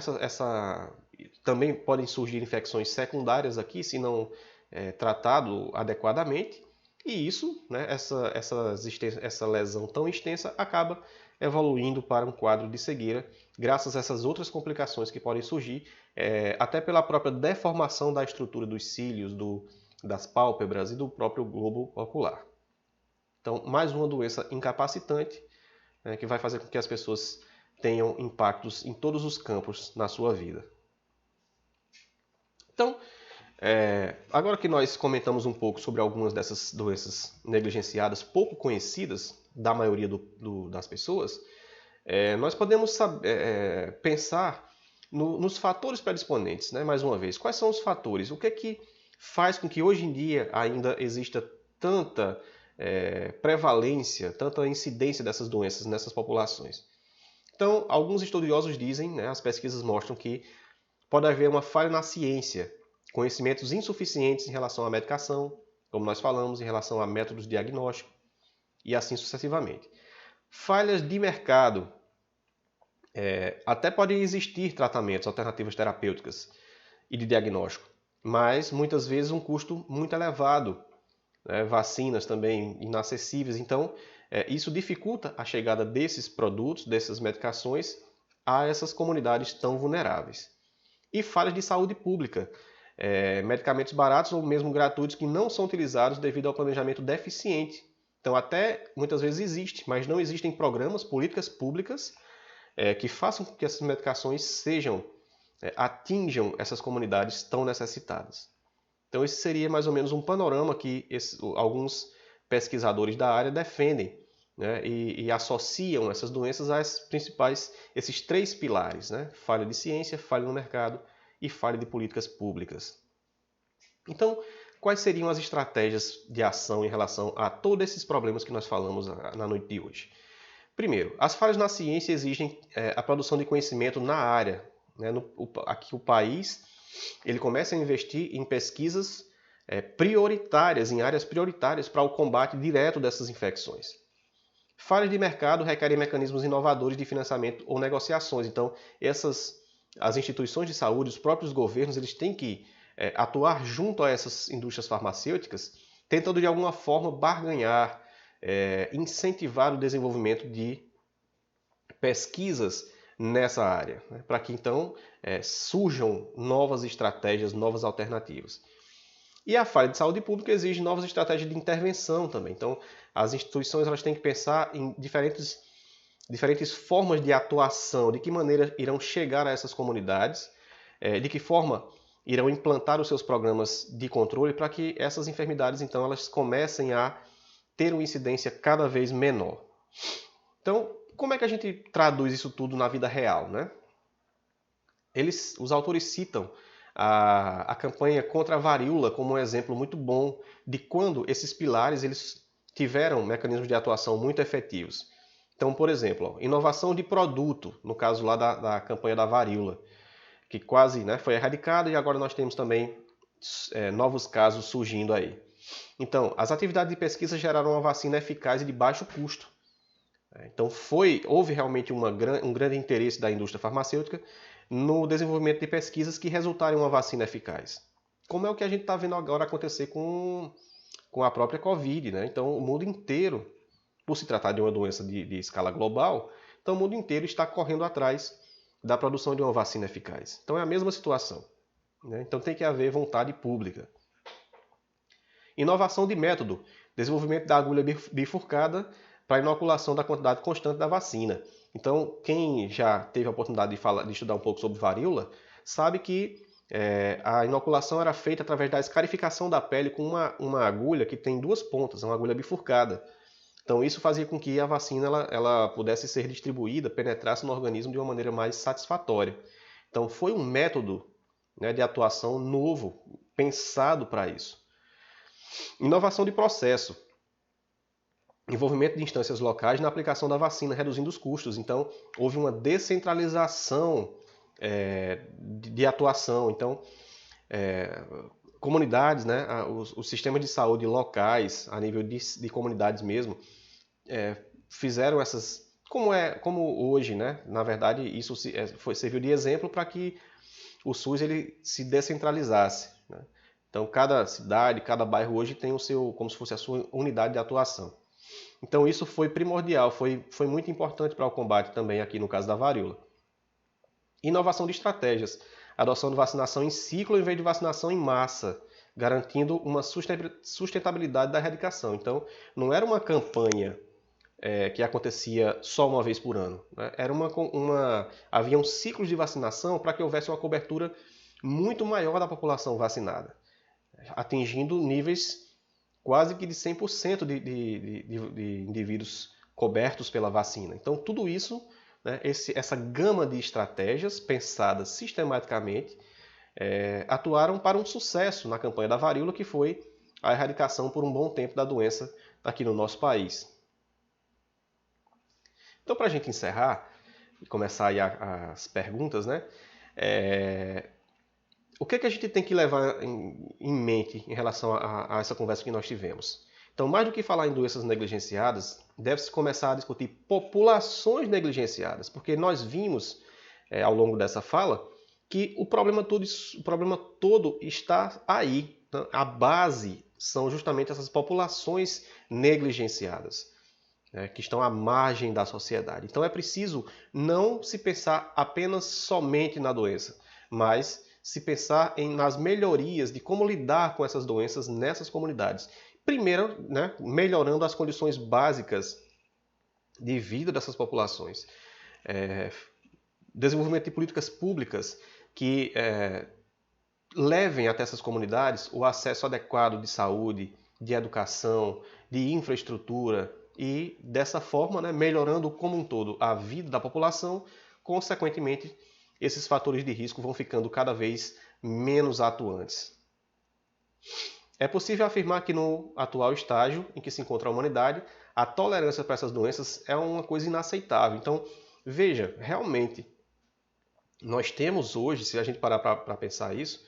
também podem surgir infecções secundárias aqui, se não tratado adequadamente. E isso, né, essa lesão tão extensa acaba evoluindo para um quadro de cegueira, graças a essas outras complicações que podem surgir, até pela própria deformação da estrutura dos cílios, das pálpebras e do próprio globo ocular. Então, mais uma doença incapacitante, né, que vai fazer com que as pessoas tenham impactos em todos os campos na sua vida. Então, agora que nós comentamos um pouco sobre algumas dessas doenças negligenciadas, pouco conhecidas da maioria das pessoas, nós podemos pensar nos fatores predisponentes, né? Mais uma vez, quais são os fatores? O que é que faz com que hoje em dia ainda exista tanta prevalência, tanta incidência dessas doenças nessas populações? Então, alguns estudiosos dizem, né, as pesquisas mostram que pode haver uma falha na ciência, conhecimentos insuficientes em relação à medicação, como nós falamos, em relação a métodos de diagnóstico, e assim sucessivamente. Falhas de mercado. Até podem existir tratamentos, alternativas terapêuticas e de diagnóstico, mas muitas vezes um custo muito elevado, né? Vacinas também inacessíveis, então isso dificulta a chegada desses produtos, dessas medicações a essas comunidades tão vulneráveis. E falhas de saúde pública, medicamentos baratos ou mesmo gratuitos que não são utilizados devido ao planejamento deficiente. Então até muitas vezes existe, mas não existem programas, políticas públicas que façam com que essas medicações atinjam essas comunidades tão necessitadas. Então esse seria mais ou menos um panorama que alguns pesquisadores da área defendem, né, e associam essas doenças às principais, esses três pilares, né, falha de ciência, falha no mercado e falha de políticas públicas. Então, quais seriam as estratégias de ação em relação a todos esses problemas que nós falamos na noite de hoje? Primeiro, as falhas na ciência exigem a produção de conhecimento na área. Né? Aqui o país ele começa a investir em pesquisas prioritárias, em áreas prioritárias para o combate direto dessas infecções. Falhas de mercado requerem mecanismos inovadores de financiamento ou negociações. Então, as instituições de saúde, os próprios governos, eles têm que atuar junto a essas indústrias farmacêuticas, tentando de alguma forma barganhar, incentivar o desenvolvimento de pesquisas nessa área, né, para que então surjam novas estratégias, novas alternativas. E a falha de saúde pública exige novas estratégias de intervenção também. Então, as instituições elas têm que pensar em diferentes formas de atuação, de que maneira irão chegar a essas comunidades, de que forma irão implantar os seus programas de controle para que essas enfermidades então elas comecem a ter uma incidência cada vez menor. Então, como é que a gente traduz isso tudo na vida real, né? Os autores citam a campanha contra a varíola como um exemplo muito bom de quando esses pilares eles tiveram mecanismos de atuação muito efetivos. Então, por exemplo, inovação de produto, no caso lá da campanha da varíola, que quase, né, foi erradicada e agora nós temos também novos casos surgindo aí. Então, as atividades de pesquisa geraram uma vacina eficaz e de baixo custo. Então, houve realmente um grande interesse da indústria farmacêutica no desenvolvimento de pesquisas que resultaram em uma vacina eficaz. Como é o que a gente está vendo agora acontecer com a própria Covid, né? Então, o mundo inteiro, por se tratar de uma doença de escala global, então o mundo inteiro está correndo atrás da produção de uma vacina eficaz. Então, é a mesma situação, né? Então, tem que haver vontade pública. Inovação de método, desenvolvimento da agulha bifurcada para a inoculação da quantidade constante da vacina. Então, quem já teve a oportunidade de estudar um pouco sobre varíola, sabe que a inoculação era feita através da escarificação da pele com uma agulha que tem duas pontas, uma agulha bifurcada. Então, isso fazia com que a vacina ela pudesse ser distribuída, penetrasse no organismo de uma maneira mais satisfatória. Então, foi um método, né, de atuação novo, pensado para isso. Inovação de processo. Envolvimento de instâncias locais na aplicação da vacina, reduzindo os custos. Então, houve uma descentralização de atuação. Então, comunidades, né, os sistemas de saúde locais, a nível de comunidades mesmo, fizeram essas... Como hoje, né, na verdade, isso serviu de exemplo para que o SUS ele se descentralizasse, né? Então, cada cidade, cada bairro hoje tem o seu, como se fosse a sua unidade de atuação. Então, isso foi primordial, foi muito importante para o combate também aqui no caso da varíola. Inovação de estratégias. Adoção de vacinação em ciclo em vez de vacinação em massa, garantindo uma sustentabilidade da erradicação. Então, não era uma campanha que acontecia só uma vez por ano, né? Haviam ciclos de vacinação para que houvesse uma cobertura muito maior da população vacinada, atingindo níveis quase que de 100% de indivíduos cobertos pela vacina. Então, tudo isso, né, essa gama de estratégias pensadas sistematicamente, atuaram para um sucesso na campanha da varíola, que foi a erradicação por um bom tempo da doença aqui no nosso país. Então, para a gente encerrar e começar aí as perguntas, né? O que a gente tem que levar em mente em relação a essa conversa que nós tivemos? Então, mais do que falar em doenças negligenciadas, deve-se começar a discutir populações negligenciadas, porque nós vimos, ao longo dessa fala, que o problema todo está aí. Né? A base são justamente essas populações negligenciadas, que estão à margem da sociedade. Então é preciso não se pensar apenas somente na doença, mas se pensar nas melhorias de como lidar com essas doenças nessas comunidades. Primeiro, né, melhorando as condições básicas de vida dessas populações. Desenvolvimento de políticas públicas que levem até essas comunidades o acesso adequado de saúde, de educação, de infraestrutura, e dessa forma, né, melhorando como um todo a vida da população, consequentemente, esses fatores de risco vão ficando cada vez menos atuantes. É possível afirmar que no atual estágio em que se encontra a humanidade, a tolerância para essas doenças é uma coisa inaceitável. Então, veja, realmente, nós temos hoje, se a gente parar para pensar isso,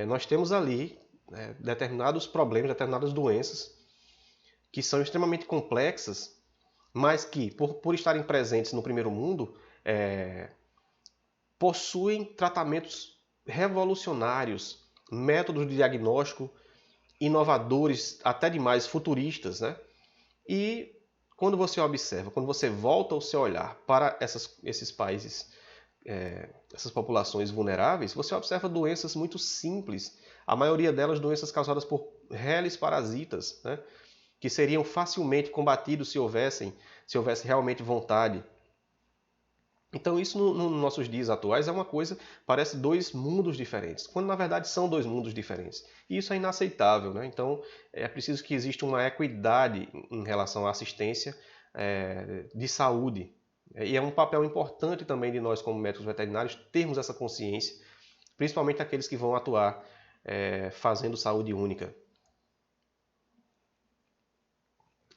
nós temos ali determinados problemas, determinadas doenças que são extremamente complexas, mas que, por estarem presentes no primeiro mundo, possuem tratamentos revolucionários, métodos de diagnóstico inovadores, até demais futuristas, né? E quando você observa, quando você volta o seu olhar para esses países, essas populações vulneráveis, você observa doenças muito simples, a maioria delas doenças causadas por reles parasitas, né? Que seriam facilmente combatidos se houvesse realmente vontade. Então isso nos nossos dias atuais é uma coisa, parece dois mundos diferentes, quando na verdade são dois mundos diferentes. E isso é inaceitável, né? Então é preciso que exista uma equidade em relação à assistência de saúde. E é um papel importante também de nós como médicos veterinários termos essa consciência, principalmente aqueles que vão atuar fazendo saúde única.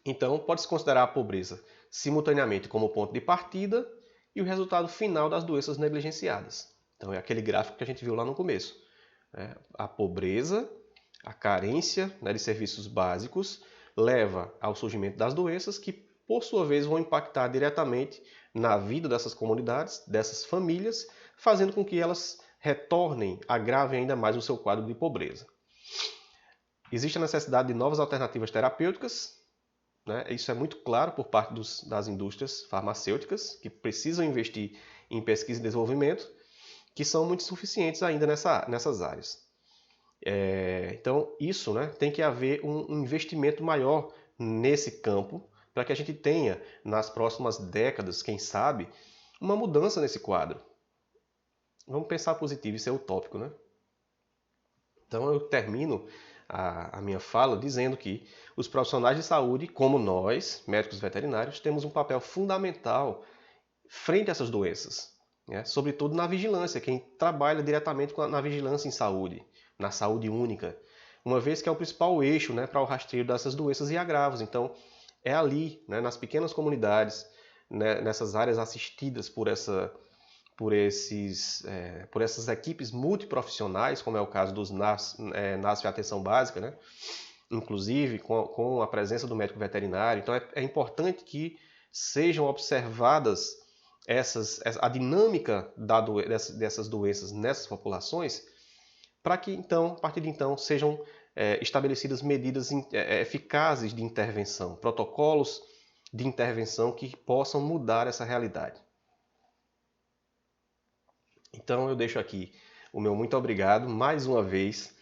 Então, pode-se considerar a pobreza simultaneamente como ponto de partida e o resultado final das doenças negligenciadas. Então, é aquele gráfico que a gente viu lá no começo. A pobreza, a carência, né, de serviços básicos, leva ao surgimento das doenças que, por sua vez, vão impactar diretamente na vida dessas comunidades, dessas famílias, fazendo com que elas retornem, agravem ainda mais o seu quadro de pobreza. Existe a necessidade de novas alternativas terapêuticas, né? Isso é muito claro por parte das indústrias farmacêuticas, que precisam investir em pesquisa e desenvolvimento, que são muito insuficientes ainda nessas áreas. Então, isso, né, tem que haver um investimento maior nesse campo, para que a gente tenha, nas próximas décadas, quem sabe, uma mudança nesse quadro. Vamos pensar positivo, isso é utópico, né? Então, eu termino a minha fala dizendo que os profissionais de saúde, como nós, médicos veterinários, temos um papel fundamental frente a essas doenças, né? Sobretudo na vigilância, quem trabalha diretamente na vigilância em saúde, na saúde única, uma vez que é o principal eixo, né, para o rastreio dessas doenças e agravos. Então, é ali, né, nas pequenas comunidades, né, nessas áreas assistidas por por essas equipes multiprofissionais, como é o caso dos NASF Atenção Básica, né? Inclusive com a presença do médico veterinário. Então é importante que sejam observadas a dinâmica dessas doenças nessas populações, para que então, a partir de então, sejam estabelecidas medidas eficazes de intervenção, protocolos de intervenção que possam mudar essa realidade. Então eu deixo aqui o meu muito obrigado mais uma vez.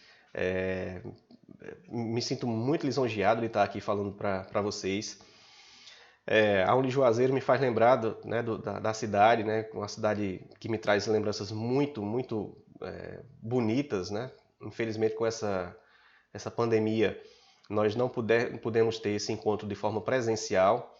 Me sinto muito lisonjeado de estar aqui falando para vocês. A Unijuazeiro me faz lembrar da cidade, né? Uma cidade que me traz lembranças muito, muito bonitas, né? Infelizmente, com essa pandemia, nós não pudemos ter esse encontro de forma presencial,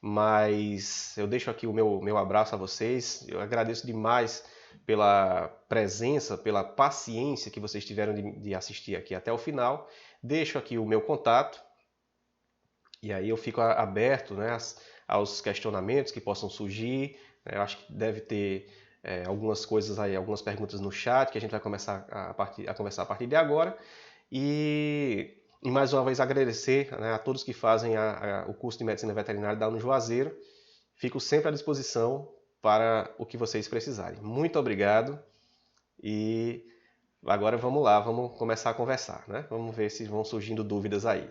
mas eu deixo aqui o meu abraço a vocês. Eu agradeço demais pela presença, pela paciência que vocês tiveram de assistir aqui até o final. Deixo aqui o meu contato. E aí eu fico aberto, né, aos questionamentos que possam surgir. Eu acho que deve ter algumas coisas aí, algumas perguntas no chat que a gente vai começar a conversar a partir de agora. E mais uma vez agradecer, né, a todos que fazem o curso de Medicina Veterinária da Unijuazeiro. Fico sempre à disposição para o que vocês precisarem. Muito obrigado e agora vamos lá, vamos começar a conversar, né? Vamos ver se vão surgindo dúvidas aí.